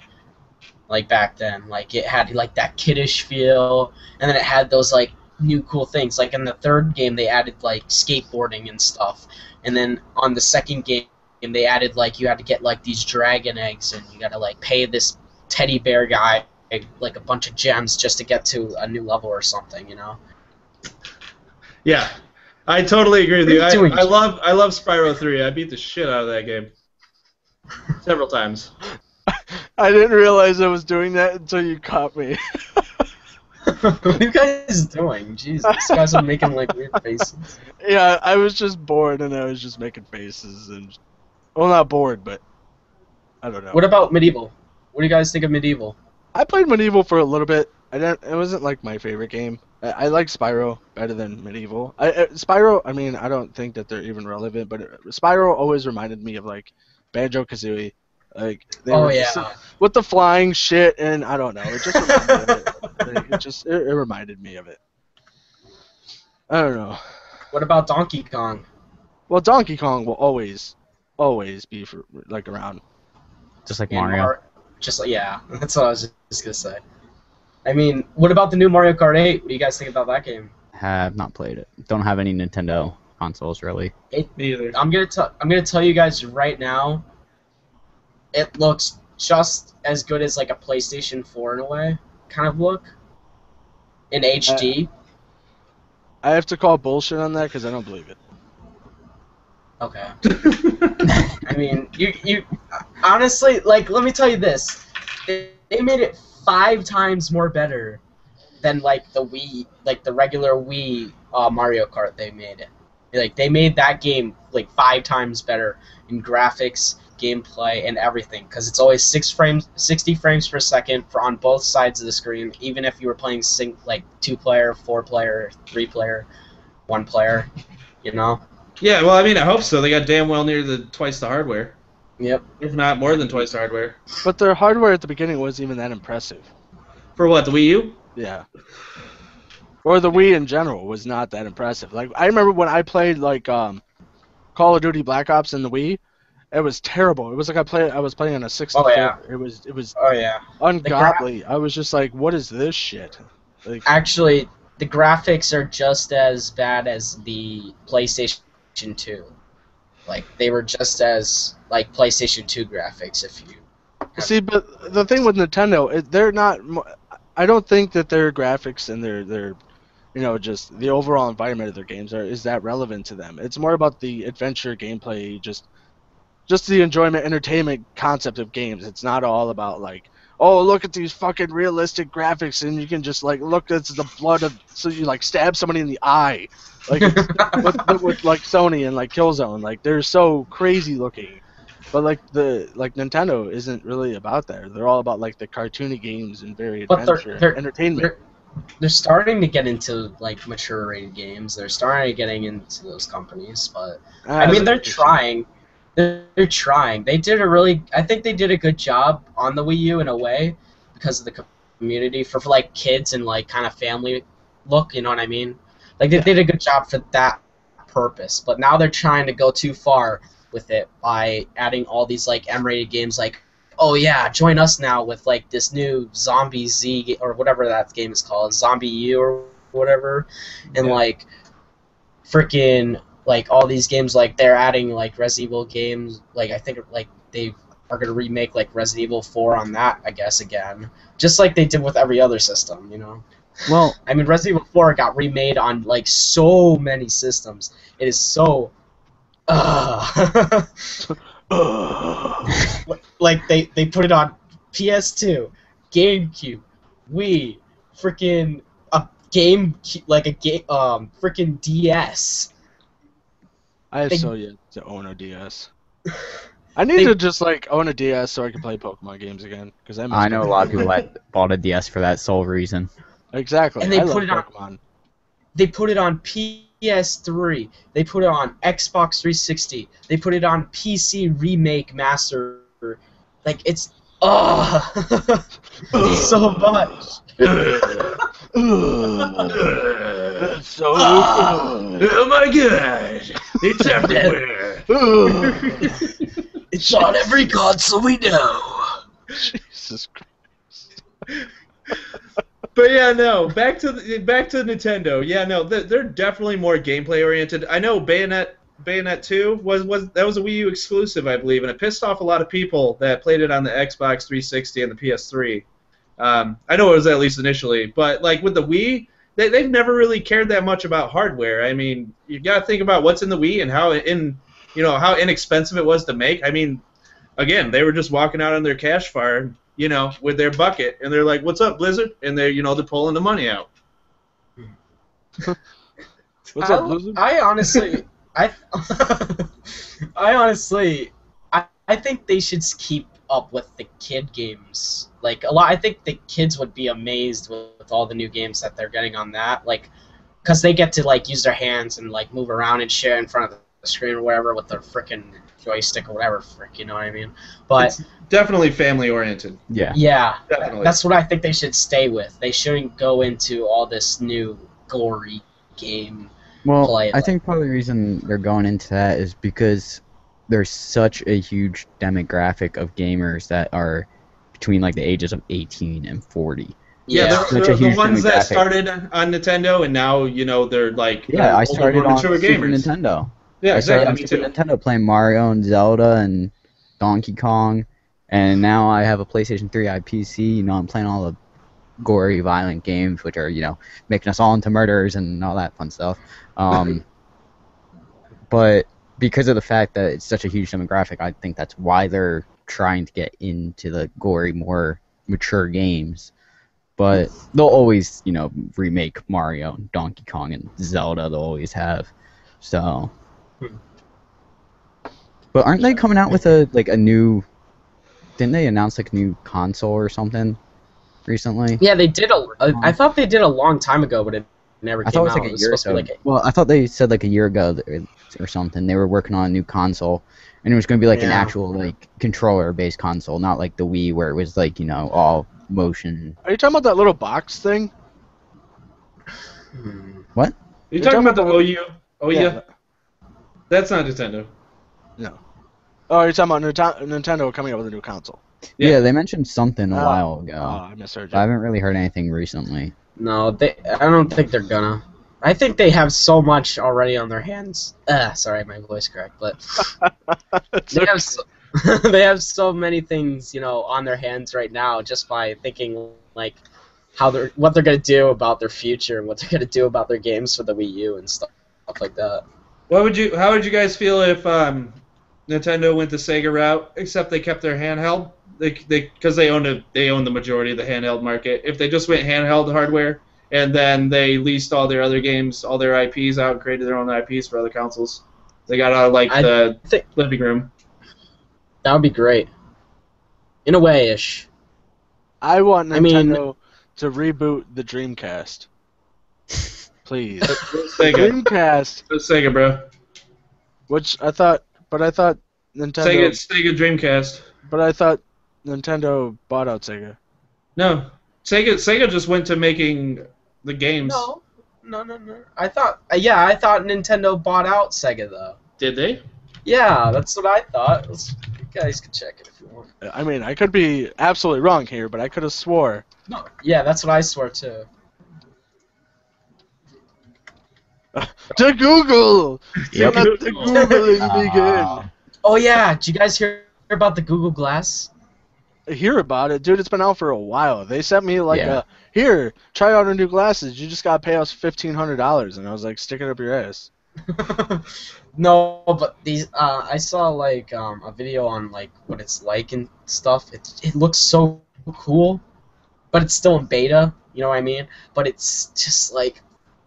back then. It had that kiddish feel, and then it had those new cool things. In the third game, they added skateboarding and stuff, and then on the second game, they added you had to get these dragon eggs, and you gotta pay this teddy bear guy like a bunch of gems just to get to a new level or something, you know? Yeah, I totally agree with you. What are you doing? I love Spyro 3. I beat the shit out of that game several times. I didn't realize I was doing that until you caught me. What are you guys doing? Jesus, these guys are making like weird faces. Yeah, I was just bored and I was just making faces and, well, not bored, but I don't know. What about Medieval? What do you guys think of Medieval? I played Medieval for a little bit. It wasn't like my favorite game. I like Spyro better than Medieval. Spyro, I mean, I don't think that they're even relevant, but Spyro always reminded me of like Banjo-Kazooie. Like they were just, with the flying shit, and I don't know. It just reminded me of it. Like, it reminded me of it. I don't know. What about Donkey Kong? Well, Donkey Kong will always be around. Just like And Mario. just like, yeah, that's what I was just gonna say. I mean, what about the new Mario Kart 8? What do you guys think about that game? Have not played it. Don't have any Nintendo consoles really. Me either. I'm gonna tell you guys right now. It looks just as good as like a PlayStation 4 in a way, kind of look. In HD. I have to call bullshit on that because I don't believe it. Okay. I mean, you honestly, like, let me tell you this. They made it 5 times more better than like the Wii, like the regular Wii Mario Kart they made it. Like they made that game like 5 times better in graphics, gameplay, and everything, because it's always 60 frames per second on both sides of the screen, even if you were playing like 2-player, 4-player, 3-player, 1-player, you know? Yeah, well, I mean, I hope so. They got damn well near twice the hardware, Yep. if not more than twice the hardware. But their hardware at the beginning wasn't even that impressive. For what, the Wii U? Yeah. Or the Wii in general was not that impressive. Like I remember when I played like Call of Duty Black Ops in the Wii, it was terrible. It was like I was playing on a 64. Oh, yeah. It was Oh yeah. ungodly. I was just like, what is this shit? Like, Actually, the graphics are just as bad as the PlayStation 2. Like they were just as like PlayStation 2 graphics. If you see, but the thing with Nintendo, they're not. I don't think that their graphics and their just the overall environment of their games is that relevant to them. It's more about the adventure gameplay, just the enjoyment, entertainment concept of games. It's not all about like, oh, look at these fucking realistic graphics, and you can just like look at the blood of, so you like stab somebody in the eye, like with like Sony and like Killzone, like they're so crazy looking. But like Nintendo isn't really about that. They're all about like the cartoony games and very adventure entertainment. They're starting to get into like mature rated games. They're starting to getting into those companies, but I mean they're trying. They're trying. I think they did a good job on the Wii U in a way because of the community for like kids and like kind of family look. You know what I mean? Like they did a good job for that purpose. But now they're trying to go too far with it by adding all these like M-rated games. Like, oh yeah, join us now with like this new Zombie Z or whatever that game is called, Zombie U or whatever, and like freaking. Like all these games, like they're adding like Resident Evil games. Like I think like they are gonna remake like Resident Evil 4 on that, I guess, again, just like they did with every other system, you know. Well, I mean, Resident Evil 4 got remade on like so many systems. It is so. Like they put it on PS2, GameCube, Wii, freaking a game like a game freaking DS. I have so yet to own a DS. I need to just like own a DS so I can play Pokemon games again because I know a lot of people that bought a DS for that sole reason. Exactly. And they I put love it Pokemon. on. They put it on PS3. They put it on Xbox 360. They put it on PC Remake Master. Like it's so much. That's so Oh my god! It's everywhere! It's on every console we know. Jesus Christ. But yeah, no. Back to Nintendo. Yeah, no. They're definitely more gameplay oriented. I know Bayonetta 2 was a Wii U exclusive, I believe, and it pissed off a lot of people that played it on the Xbox 360 and the PS3. I know it was at least initially, but like with the Wii, they've never really cared that much about hardware. I mean, you got to think about what's in the Wii and how inexpensive it was to make. I mean, again, they were just walking out on their cash farm, with their bucket, and they're like, "What's up, Blizzard?" And they're pulling the money out. What's up, Blizzard? I honestly, I think they should keep up with the kid games. Like I think the kids would be amazed with all the new games that they're getting on that. Like, because they get to like use their hands and like move around and share in front of the screen or whatever with their frickin' joystick or whatever, you know what I mean? But it's definitely family oriented. Yeah. Yeah, Definitely. that's what I think they should stay with. They shouldn't go into all this new gory game. Well, I think part of the reason they're going into that is because there's such a huge demographic of gamers that are between like the ages of 18 and 40. Yeah, Such they're a huge the ones that demographic. started on Nintendo, and now they're like Yeah, I started on mature Super gamers. Nintendo. Yeah, I started exactly. on Me Super too. Nintendo playing Mario and Zelda and Donkey Kong, and now I have a PlayStation 3, I have PC. I'm playing all the gory, violent games, which are making us all into murderers and all that fun stuff. But because of the fact that it's such a huge demographic, I think that's why they're trying to get into the gory, more mature games. But they'll always, remake Mario, and Donkey Kong, and Zelda. They'll always have. So. But aren't they coming out with a new? Didn't they announce like a new console or something recently? Yeah, they did I thought they did a long time ago, but it never I came thought it was out. like a year or supposed to so. be Well, I thought they said like a year ago or something. They were working on a new console, and it was going to be like an Yeah. actual controller-based console, not like the Wii where it was all motion. Are you talking about that little box thing? What? You're talking about the OU? Oh yeah. Yeah. That's not Nintendo. No. Oh, you're talking about Nintendo coming out with a new console. Yeah. Yeah, they mentioned something a Oh. while Oh, ago. I misheard I you. haven't really heard anything recently. No, I don't think they're gonna. I think they have so much already on their hands. Sorry, my voice cracked, but they have they have so many things, on their hands right now just by thinking like what they're gonna do about their future and what they're gonna do about their games for the Wii U and stuff like that. How would you guys feel if Nintendo went the Sega route, except they kept their handheld? Because they own the majority of the handheld market. If they just went handheld hardware and then they leased all their other games, all their IPs out, and created their own IPs for other consoles, they got out of the think living room. that would be great. In a way, ish. I want I mean- Nintendo to reboot the Dreamcast. Please. Sega, Dreamcast, Sega, bro. which I thought Nintendo, Sega Dreamcast. but I thought Nintendo bought out Sega. No, Sega just went to making the games. No. I thought Nintendo bought out Sega though. Did they? Yeah, that's what I thought. You guys can check it if you want. I mean, I could be absolutely wrong here, but I could have swore. No. Yeah, that's what I swore too. To Google! Yep. Let the Googling begin. Oh yeah, did you guys hear about the Google Glass? I hear about it, dude. It's been out for a while. They sent me Yeah. here, try out our new glasses. You just gotta pay us $1,500, and I was like, stick it up your ass. No, but these I saw a video on what it's like and stuff. It looks so cool, but it's still in beta. You know what I mean? But it's just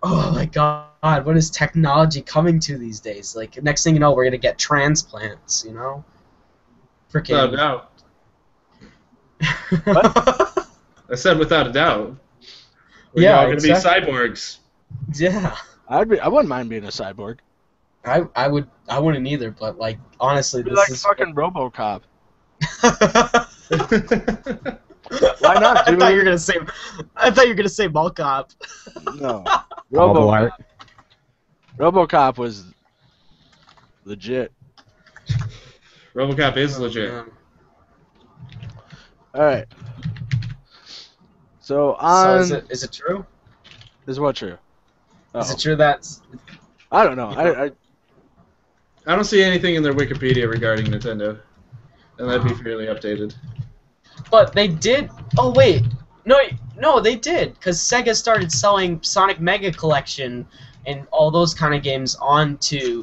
oh my god, what is technology coming to these days? Next thing you know, we're gonna get transplants. Freaking. Without a doubt. I said without a doubt. We're Yeah, all going to exactly. be cyborgs. Yeah. I wouldn't mind being a cyborg. I wouldn't either, but honestly, Be this like is fucking RoboCop. Why not, I dude? thought you were gonna say. I thought you were gonna say Mall Cop. No, Bubble art. RoboCop was legit. RoboCop is legit. All right. So So on is it true? is what true? Is Oh, it true that? I don't know. I I don't see anything in their Wikipedia regarding Nintendo. And that'd be fairly updated. But they did. Oh wait, No, they did, because Sega started selling Sonic Mega Collection and all those kind of games onto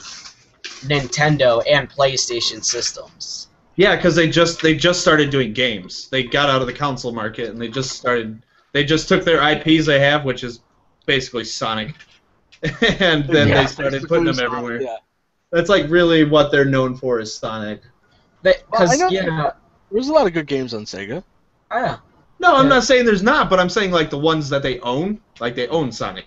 Nintendo and PlayStation systems. Yeah, because they just started doing games. They got out of the console market and they just took their IPs they have, which is basically Sonic, and then they started putting them everywhere. Yeah. That's like really what they're known for is Sonic. Because There's a lot of good games on Sega. yeah. No, I'm not saying there's not, but I'm saying like the ones that they own, like they own Sonic.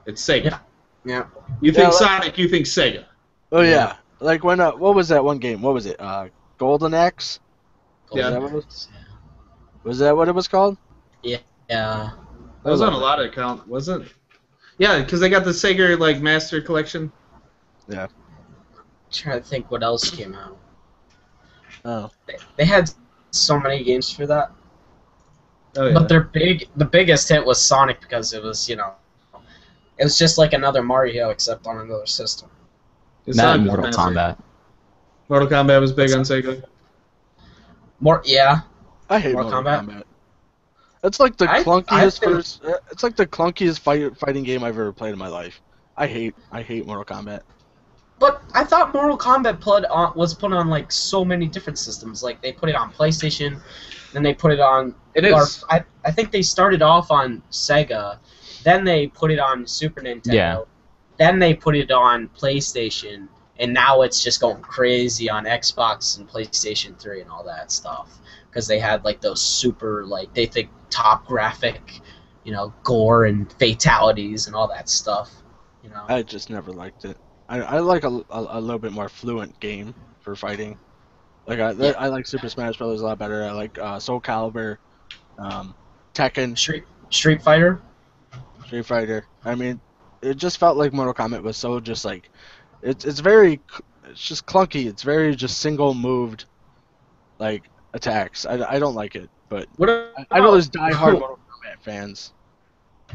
It's Sega. Yeah. You think Yeah, Sonic, you think Sega. Oh yeah. Like when what was that one game? What was it? Golden Axe? Yeah. Was that what it was called? Yeah. That was on a lot of accounts, wasn't it? Yeah, because they got the Sega like Master Collection. Yeah. Trying to think what else came out. Oh. They had so many games for that. Oh, yeah. But the biggest hit was Sonic because it was, it was just like another Mario except on another system. It's That Sonic and was Mortal massive. Kombat. Mortal Kombat was big on Sega. Yeah. I hate Mortal Mortal Kombat? Kombat. It's like the I clunkiest think- It's like the clunkiest fighting game I've ever played in my life. I hate Mortal Kombat. But I thought Mortal Kombat was put on like so many different systems. Like they put it on PlayStation, then they put it on. It is. I think they started off on Sega, then they put it on Super Nintendo, Yeah. then they put it on PlayStation, and now it's just going crazy on Xbox and PlayStation 3 and all that stuff. Because they had like those super they think top graphic, gore and fatalities and all that stuff. I just never liked it. I like a little bit more fluent game for fighting. Like I like Super Smash Bros. A lot better. I like Soul Calibur, Tekken, Street Fighter. Street Fighter. I mean, it just felt like Mortal Kombat was so just like, it's just clunky. It's very just single moved, like attacks. I don't like it, but I know there's diehard Mortal Kombat fans.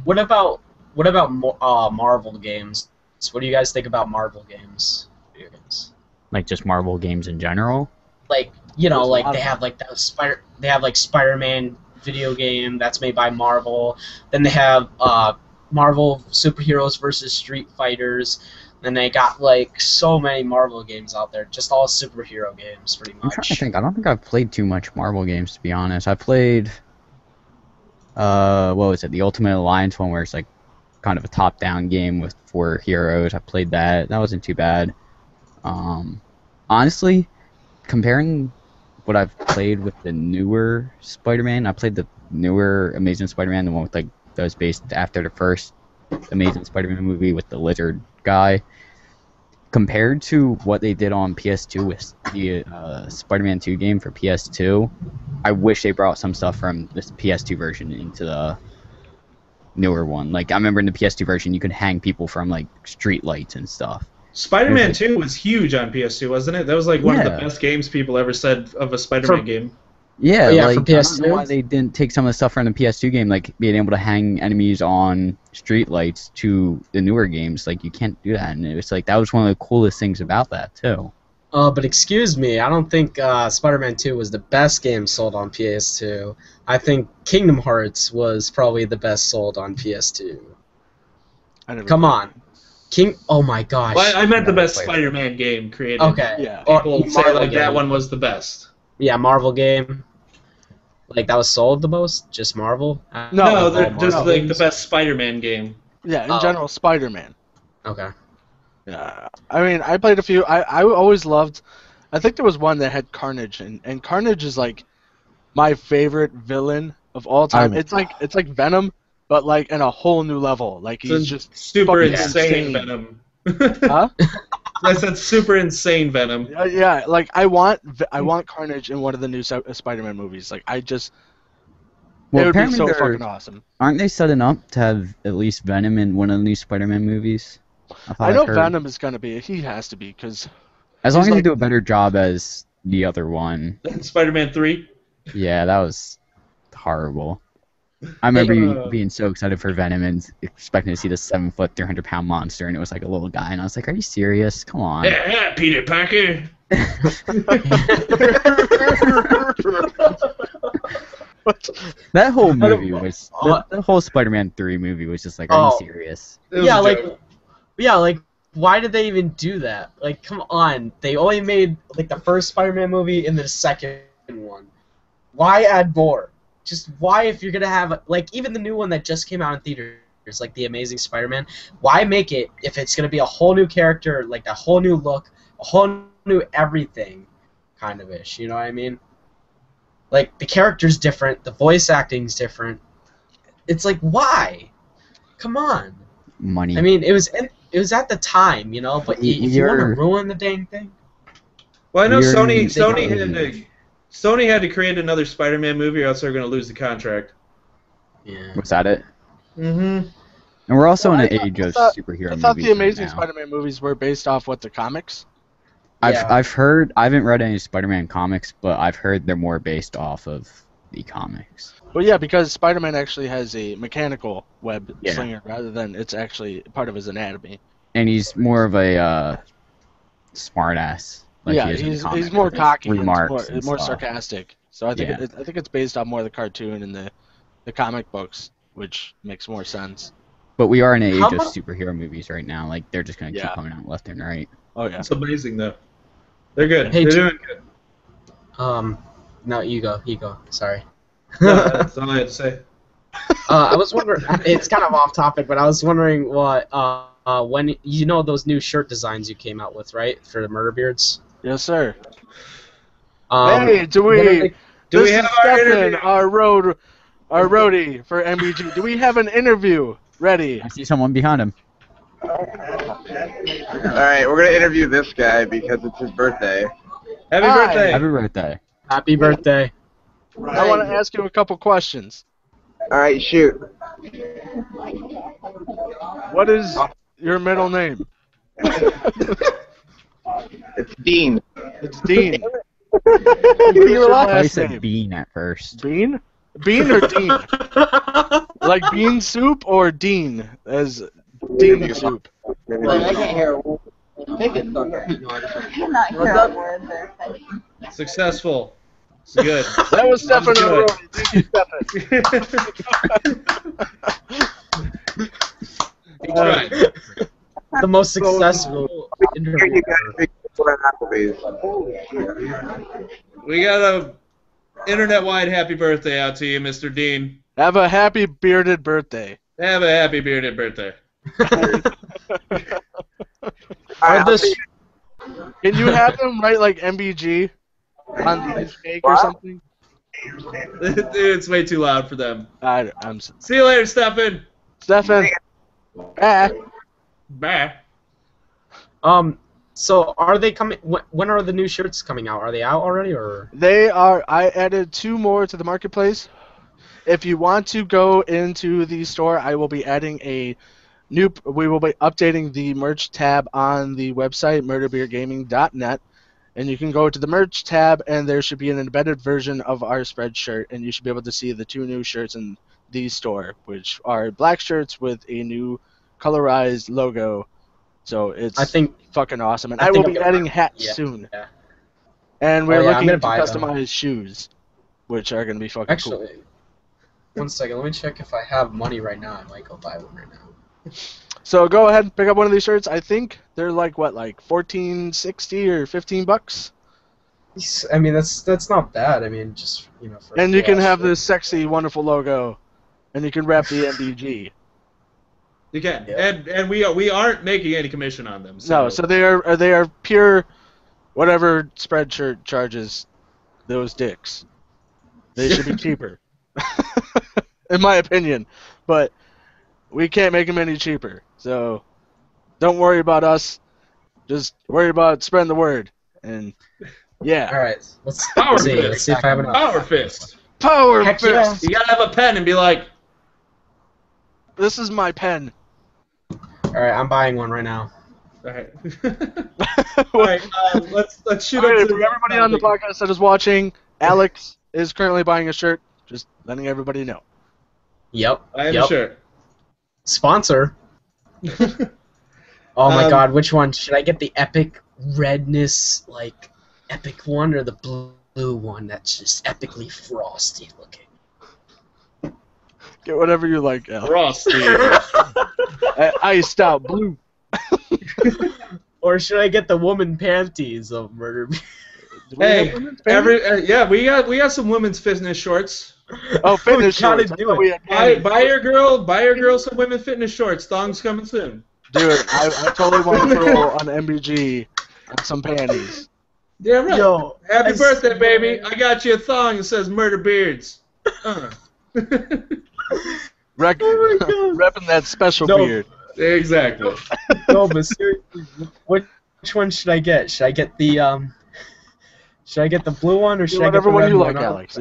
What about Marvel games? What do you guys think about Marvel games? Video games. Like just Marvel games in general. Like There's a lot they of have like they have like Spider-Man video game that's made by Marvel. Then they have Marvel superheroes versus Street Fighters. Then they got like so many Marvel games out there, just all superhero games pretty I'm trying to much. think. I don't think I've played too much Marvel games, to be honest. I played, what was it? The Ultimate Alliance one, where it's like kind of a top-down game with 4 heroes. I played that. That wasn't too bad. Honestly, comparing what I've played with the newer Spider-Man, I played the newer Amazing Spider-Man, the one with like that was based after the first Amazing Spider-Man movie with the lizard guy. Compared to what they did on PS2 with the Spider-Man 2 game for PS2, I wish they brought some stuff from this PS2 version into the newer one. Like I remember in the PS2 version, you could hang people from like street lights and stuff. Spider-Man 2 was huge on PS2, wasn't it? That was like one of the Yeah. best games people ever said of a Spider-Man game. Yeah, Yeah, like for I don't PS2. know why they didn't take some of the stuff from the PS2 game, like being able to hang enemies on street lights to the newer games. Like you can't do that, and it was like that was one of the coolest things about that too. But excuse me, I don't think Spider-Man 2 was the best game sold on PS2. I think Kingdom Hearts was probably the best sold on PS2. I never Come played on. Oh my gosh. Well, I meant the best Played it. Spider-Man game created. Okay. Yeah. People say Marvel like that game. one was the best. Yeah, Marvel game. Like that was sold the most? Just Marvel? No, All they're just Marvel like the games? best Spider-Man game. Yeah, in Oh. general, Spider-Man. Okay. Yeah, I mean, I played a few. I always loved. I think there was one that had Carnage, and Carnage is like my favorite villain of all time. It's like Venom, but like in a whole new level. Like he's It's just super fucking insane Venom. Huh? I said super insane Venom. Yeah, like I want Carnage in one of the new Spider-Man movies. Like it would be apparently so they're- fucking awesome. Aren't they setting up to have at least Venom in one of the new Spider-Man movies? thought I know I'd heard. Venom is gonna be. He has to be because As long he's as they like- do a better job as the other one. Spider-Man 3. Yeah, that was horrible. I remember you Uh, being so excited for Venom and expecting to see the 7-foot, 300-pound monster, and it was like a little guy, and I was like, "Are you serious? Come on!" Yeah, Peter Parker. What? That whole movie was the whole Spider-Man 3 movie was just like, are you serious? Yeah, like why did they even do that? Like, come on, they only made like the first Spider-Man movie and the second one. Why add more? Just why, if you're gonna have like even the new one that just came out in theaters, like The Amazing Spider-Man, why make it if it's gonna be a whole new character, like a whole new look, a whole new everything, kind of ish. You know what I mean? Like the character's different, the voice acting's different. It's like why? Come on. Money. I mean, it was at the time, you know. But if you want to ruin the dang thing. Well, I know Sony had to create another Spider-Man movie, or else they're going to lose the contract. Yeah. Was that it? Mm-hmm. And we're also in an age of superhero movies. I thought the Amazing right now. Spider-Man movies were based off the comics. I've heard. I haven't read any Spider-Man comics, but I've heard they're more based off of the comics. Well, yeah, because Spider-Man actually has a mechanical web slinger rather than it's actually part of his anatomy. And he's more of a smartass. Like yeah, he is he's more cocky, and more stuff. sarcastic. So I think I think it's based off more of the cartoon and the comic books, which makes more sense. But we are in an age of superhero movies right now. Like they're just gonna keep coming out left and right. Oh yeah, it's amazing though. They're good. Hey, they're doing good. No, you go. Sorry. No, that's all I had to say. I was wondering. It's kind of off topic, but I was wondering what when you know those new shirt designs you came out with, right, for the Murder Beards. Yes, sir. Hey, do we have Stefan, our roadie for MBG? Do we have an interview ready? I see someone behind him. Alright, we're gonna interview this guy because it's his birthday. Happy birthday! Happy birthday! Happy birthday! I want to ask you a couple questions. Alright, shoot. What is your middle name? It's Dean. It's Dean. I said Bean at first. Bean? Bean or Dean? Like bean soup or Dean as Dean soup? I can't hear. Successful. It's good. That was Stefan. Thank you, Stefan. The most successful interview. We got a internet-wide happy birthday out to you, Mr. Dean. Have a happy bearded birthday. Have a happy bearded birthday. Can you have them write like MBG on the cake or something? Dude, it's way too loud for them. I'm See you later, Stefan. Stefan. Bye. So are they coming? When are the new shirts coming out? Are they out already, or? They are. I added 2 more to the marketplace. If you want to go into the store, I will be adding a new. We will be updating the merch tab on the website murderbeergaming.net, and you can go to the merch tab, and there should be an embedded version of our spread shirt, and you should be able to see the 2 new shirts in the store, which are black shirts with a new colorized logo. So it's fucking awesome, and I will be adding hats soon. Yeah. And we're looking to customize shoes, which are gonna be fucking cool. One second, let me check if I have money right now. I might go buy one right now. So go ahead and pick up one of these shirts. I think they're like $14.60 or $15. I mean, that's not bad. I mean, just For and you can have this sexy, wonderful logo, and you can wrap the MBG. You can, and we aren't making any commission on them. So. No, so they are pure, whatever spread shirt charges, those dicks. They should be cheaper, in my opinion. But we can't make them any cheaper. So don't worry about us. Just worry about spreading the word. And yeah. All right. Let's see if I have enough. Power fist. Power fist. Yeah. You gotta have a pen and be like, "This is my pen." All right, I'm buying one right now. All right. All right. Let's shoot up for everybody on the podcast that is watching. Alex is currently buying a shirt. Just letting everybody know. Yep. I have a shirt. Sponsor. Oh my God, which one should I get? The epic redness, like epic one, or the blue one that's just epically frosty looking? Get whatever you like, Al. Frosty. Iced out blue. Or should I get the woman panties of Murder Beard? Do we Hey, have women's panties? yeah, we got some women's fitness shorts. Oh, fitness gotta shorts. I do thought it. we had Buy panties. your girl some women's fitness shorts. Thongs coming soon. Dude, I totally want to throw on MBG on some panties. Yeah, right. Yo, Happy I birthday, swear. baby! I got you a thong that says Murder Beards. Repping that special No. beard. Exactly. No, but seriously, which one should I get? Should I get the blue one or should I get Whatever the one red you one? like, Alex.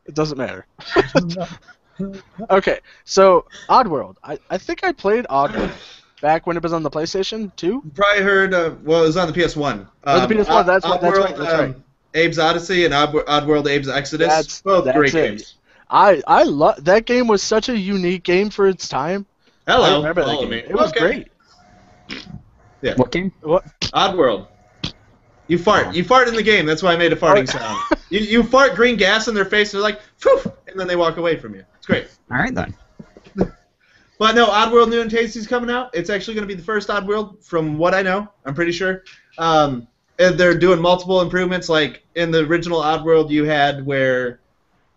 It doesn't matter. Okay, so Oddworld. I think I played Oddworld back when it was on the PlayStation 2. You probably heard. Well, it was on the PS1. Oh, the PS1, that's right, Oddworld, that's right. Abe's Odyssey and Oddworld Abe's Exodus. Both that's great it. games. I love that game. Was such a unique game for its time. I Hello. remember that follow game. me. It was Okay. great. What game? What? Oddworld. You fart. You fart in the game. That's why I made a farting sound. You fart green gas in their face, and they're like, phew, and then they walk away from you. It's great. All right then. But no, Oddworld New and Tasty is coming out. It's actually going to be the first Oddworld, from what I know. I'm pretty sure. And they're doing multiple improvements. Like in the original Oddworld, you had where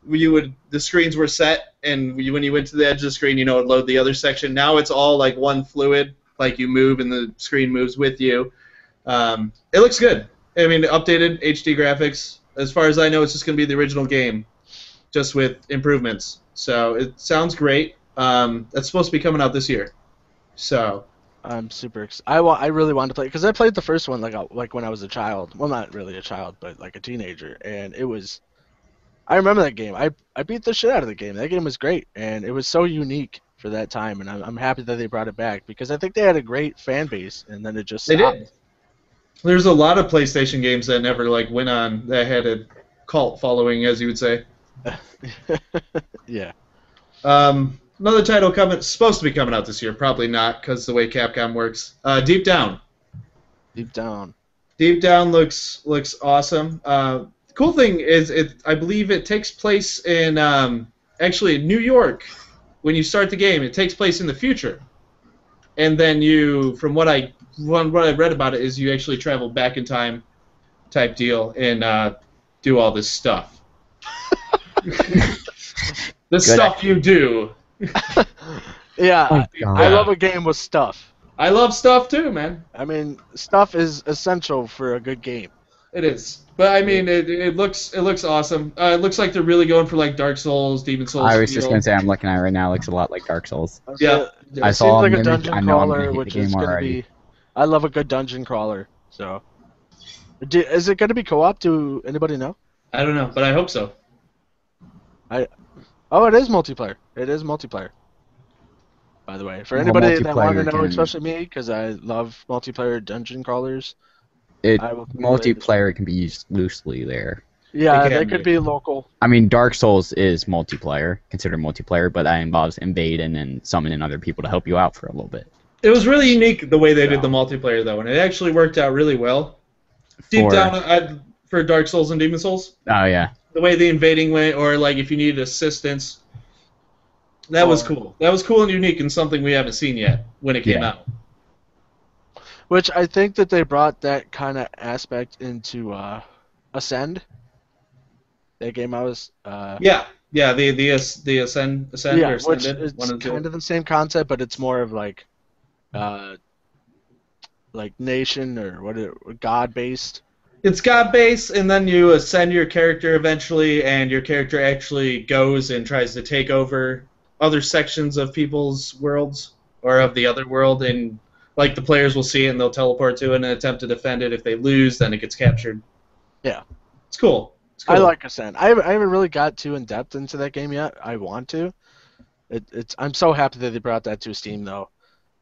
the screens were set, and when you went to the edge of the screen, it would load the other section. Now it's all like one fluid. Like you move, and the screen moves with you. It looks good. I mean, updated HD graphics. As far as I know, it's just going to be the original game, just with improvements. So it sounds great. That's supposed to be coming out this year. So I'm super excited. I really wanted to play because I played the first one like when I was a child. Well, not really a child, but like a teenager, and it was. I remember that game. I beat the shit out of the game. That game was great, and it was so unique for that time, and I'm happy that they brought it back because I think they had a great fan base, and then it just they stopped. did. There's a lot of PlayStation games that never went on that had a cult following, as you would say. Yeah. Another title supposed to be coming out this year. Probably not, because the way Capcom works. Deep Down. Deep down. Deep Down looks awesome. The cool thing is, I believe it takes place in actually in New York. When you start the game, it takes place in the future, and then from what I read about it, is you actually travel back in time, type deal, and do all this stuff. The stuff you do. Yeah, Oh, God. I love a game with stuff. I love stuff too, man. I mean, stuff is essential for a good game. It is, but I mean, it looks awesome. It looks like they're really going for like Dark Souls, Demon Souls. I was just feel. gonna say I'm looking at it right now. It looks a lot like Dark Souls. Yeah. It I seems saw like an a image, dungeon I know I'm gonna crawler, hate the which game is gonna already. be. I love a good dungeon crawler. So, is it gonna be co-op? Do anybody know? I don't know, but I hope so. Oh, it is multiplayer. It is multiplayer. By the way, for Well, anybody that want to multiplayer know, can- especially me, because I love multiplayer dungeon crawlers. I will- Multiplayer can be used loosely there. Yeah, It they can could be. be local. I mean, Dark Souls is multiplayer, considered multiplayer, but that involves invading and summoning other people to help you out for a little bit. It was really unique the way they did the multiplayer though, and it actually worked out really well. Deep down for Dark Souls and Demon Souls, Oh yeah. the way the invading went, or like if you needed assistance, that was cool. That was cool and unique, and something we haven't seen yet when it came Yeah. out. Which I think that they brought that kind of aspect into Ascend. That game I was. Yeah, the Ascend Yeah, or which Ascended, is one of the two. kind of the same concept, but it's more of like nation or God based. It's God-based, and then you ascend your character eventually, and your character actually goes and tries to take over other sections of people's worlds, or of the other world, and like the players will see it and they'll teleport to it and attempt to defend it. If they lose, then it gets captured. Yeah. It's cool. It's cool. I like Ascend. I haven't really got too in depth into that game yet. I want to. I'm so happy that they brought that to Steam though.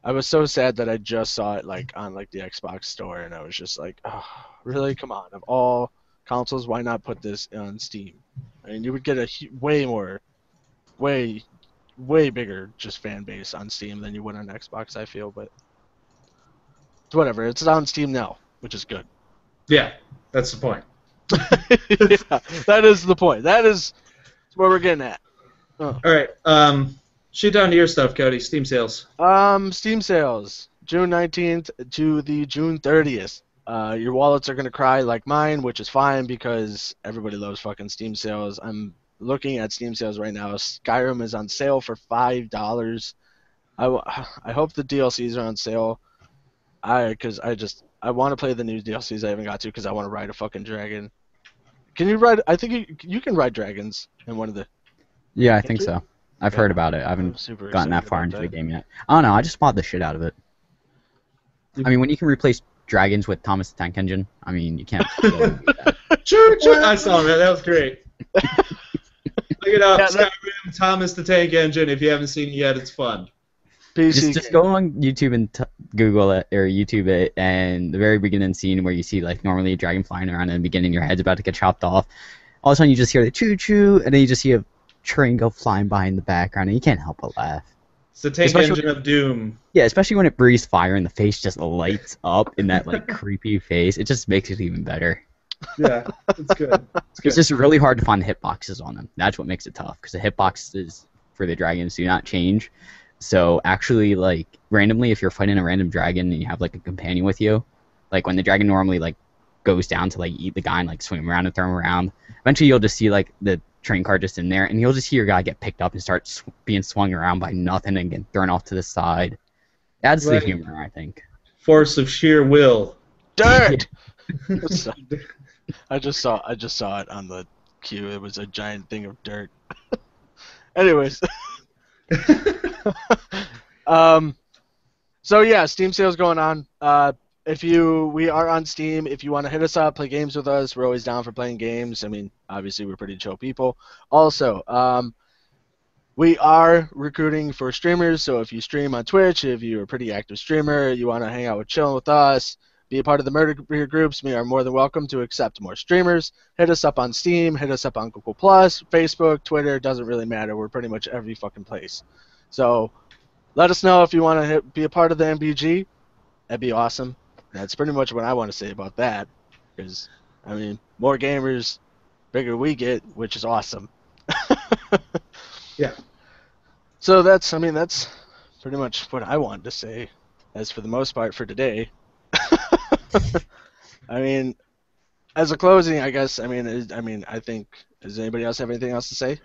I was so sad that I just saw it on the Xbox store, and I was just like, oh, really? Come on! Of all consoles, why not put this on Steam? I mean, you would get a way bigger just fan base on Steam than you would on Xbox. I feel, but whatever. It's on Steam now, which is good. Yeah, that's the point. Yeah, that is the point. That is what we're getting at. All right. Shoot down to your stuff, Cody. Steam sales. Steam sales, June 19th to the June 30th. Your wallets are gonna cry like mine, which is fine because everybody loves fucking Steam sales. I'm looking at Steam sales right now. Skyrim is on sale for $5. I hope the DLCs are on sale. I want to play the new DLCs I haven't got to because I want to ride a fucking dragon. Can you ride? I think you can ride dragons in one of the. Yeah, I think so. I've heard about it. I haven't gotten that far into the game yet. I don't know. I just bought the shit out of it. I mean, when you can replace dragons with Thomas the Tank Engine, I mean, you can't. Really do that. I saw that. That was great. Look it up. Skyrim, Thomas the Tank Engine. If you haven't seen it yet, it's fun. Just go on YouTube and Google it or YouTube it, and the very beginning scene where you see like normally a dragon flying around in the beginning, your head's about to get chopped off. All of a sudden, you just hear the choo choo, and then you just see a train go flying by in the background, and you can't help but laugh. It's the Tank Engine of Doom. Yeah, especially when it breathes fire and the face just lights up in that like creepy face. It just makes it even better. Yeah, it's good. It's just really hard to find the hitboxes on them. That's what makes it tough, because the hitboxes for the dragons do not change. So actually, like, randomly, if you're fighting a random dragon and you have, like, a companion with you, like, when the dragon normally, like, goes down to, like, eat the guy and, like, swim around and throw him around, eventually you'll just see, like, the train car just in there, and you'll just see your guy get picked up and start being swung around by nothing and get thrown off to the side. Adds to the humor, I think. Force of sheer will. Dirt! I just saw it on the queue. It was a giant thing of dirt. Anyways. So yeah, Steam sales going on. We are on Steam. If you want to hit us up, play games with us, we're always down for playing games. I mean, obviously we're pretty chill people. Also, we are recruiting for streamers. So if you stream on Twitch, if you're a pretty active streamer, you want to hang out chilling with us, be a part of the Murder Beer groups, we are more than welcome to accept more streamers. Hit us up on Steam, hit us up on Google+, Facebook, Twitter, doesn't really matter. We're pretty much every fucking place. So let us know if you want to be a part of the MBG. That'd be awesome. That's pretty much what I want to say about that. Because, I mean, more gamers, bigger we get, which is awesome. Yeah. So that's pretty much what I wanted to say, as for the most part for today. I mean, as a closing, I guess. I think. Does anybody else have anything else to say?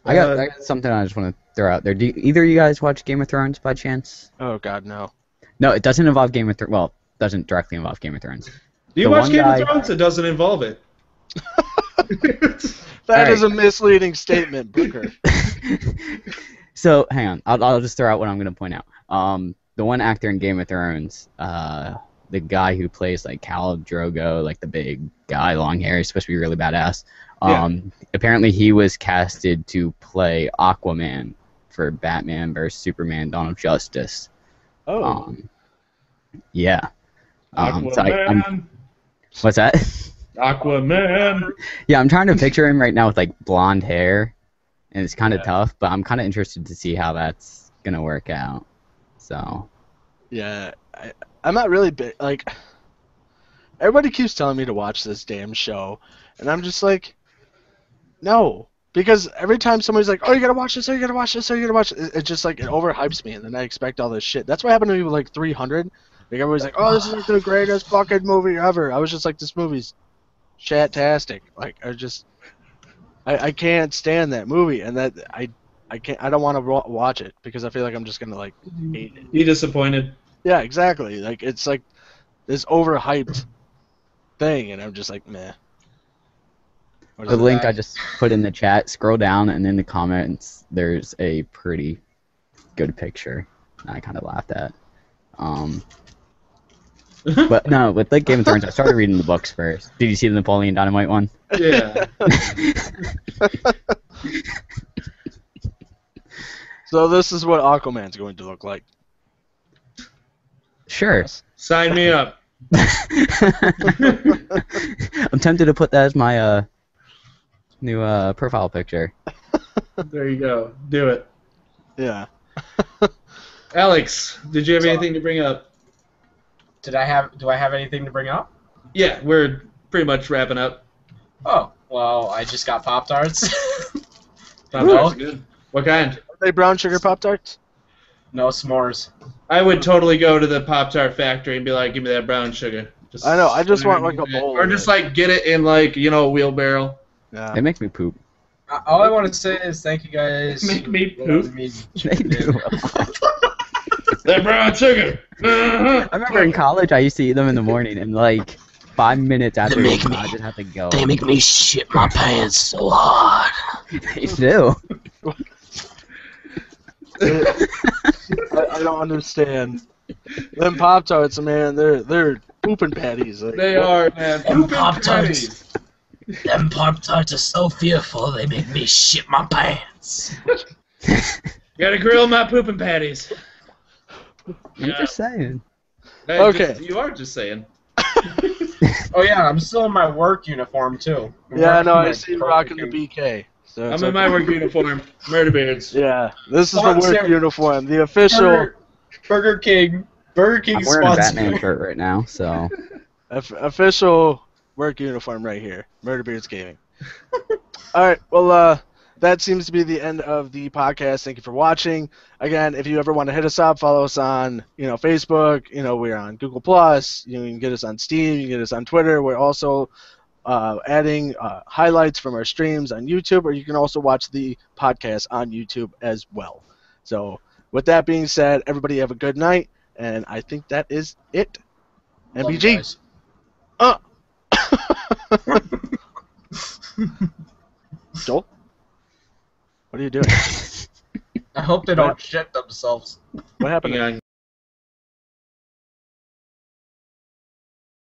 I got something I just want to throw out there. Do either of you guys watch Game of Thrones by chance? Oh God, no. No, it doesn't involve Game of Thrones. Well, it doesn't directly involve Game of Thrones. Do you watch Game of Thrones? It doesn't involve it. That is a misleading statement, Booker. So hang on, I'll just throw out what I'm going to point out. The one actor in Game of Thrones, the guy who plays like Khal Drogo, like the big guy, long hair, he's supposed to be really badass. Apparently he was casted to play Aquaman for Batman vs Superman: Dawn of Justice. Oh. Yeah. Aquaman. What's that? Aquaman. Yeah, I'm trying to picture him right now with like blonde hair, and it's kind of tough, but I'm kind of interested to see how that's gonna work out. So. Yeah, I'm not really big. Like, everybody keeps telling me to watch this damn show, and I'm just like, no, because every time somebody's like, "Oh, you gotta watch this, oh, you gotta watch this, oh, you gotta watch," it's just like it overhypes me, and then I expect all this shit. That's what happened to me with like 300. Like everybody's like, "Oh, this is like the greatest fucking movie ever." I was just like, "This movie's shat-tastic." Like I can't stand that movie, and that I don't want to watch it because I feel like I'm just gonna like hate it. You disappointed? Yeah, exactly. Like it's like this overhyped thing, and I'm just like, meh. The link I just put in the chat. Scroll down, and in the comments, there's a pretty good picture. I kind of laughed at. But no, with like Game of Thrones, I started reading the books first. Did you see the Napoleon Dynamite one? Yeah. So this is what Aquaman's going to look like. Sure. Sign me up. I'm tempted to put that as my new profile picture. There you go. Do it. Yeah. Alex, did you have anything to bring up? Do I have anything to bring up? Yeah, we're pretty much wrapping up. Oh, well, I just got Pop-Tarts. Pop-Tarts are good. What kind? Are they brown sugar Pop Tarts? No s'mores. I would totally go to the Pop-Tart factory and be like, give me that brown sugar. Just I know. I just want like a bowl. Or of just it. like get it in like, you know, a wheelbarrow. Yeah. It makes me poop. All I want to say is thank you guys. Make me for letting poop. me They chip in. do. That brown sugar. I remember in college I used to eat them in the morning, and like 5 minutes after eating them, I just have to go. They make me shit my pants so hard. They do. I don't understand. Them Pop Tarts, man, they're pooping patties. Like, They are, man. Them Pooping Pop-Tarts. patties. Them Pop-Tarts are so fearful, they make me shit my pants. Gotta grill my pooping patties. I'm just saying. Hey, Okay. You are just saying. Oh yeah, I'm still in my work uniform too. I'm Yeah, rocking no, I my see you Burger rocking the King. BK. So I'm it's in my okay. work uniform. Murder beards. Yeah, this is the Sponsor- work uniform, the official Burger King. Burger King I'm wearing a sponsor. Batman shirt right now, so official work uniform right here. Murder Beards Gaming. All right, well, that seems to be the end of the podcast. Thank you for watching. Again, if you ever want to hit us up, follow us on, Facebook. We're on Google Plus. You can get us on Steam. You can get us on Twitter. We're also adding highlights from our streams on YouTube, or you can also watch the podcast on YouTube as well. So, with that being said, everybody have a good night, and I think that is it. Love you MBG. guys. Joel, what are you doing? I hope they don't shit themselves. What happened? Hang on.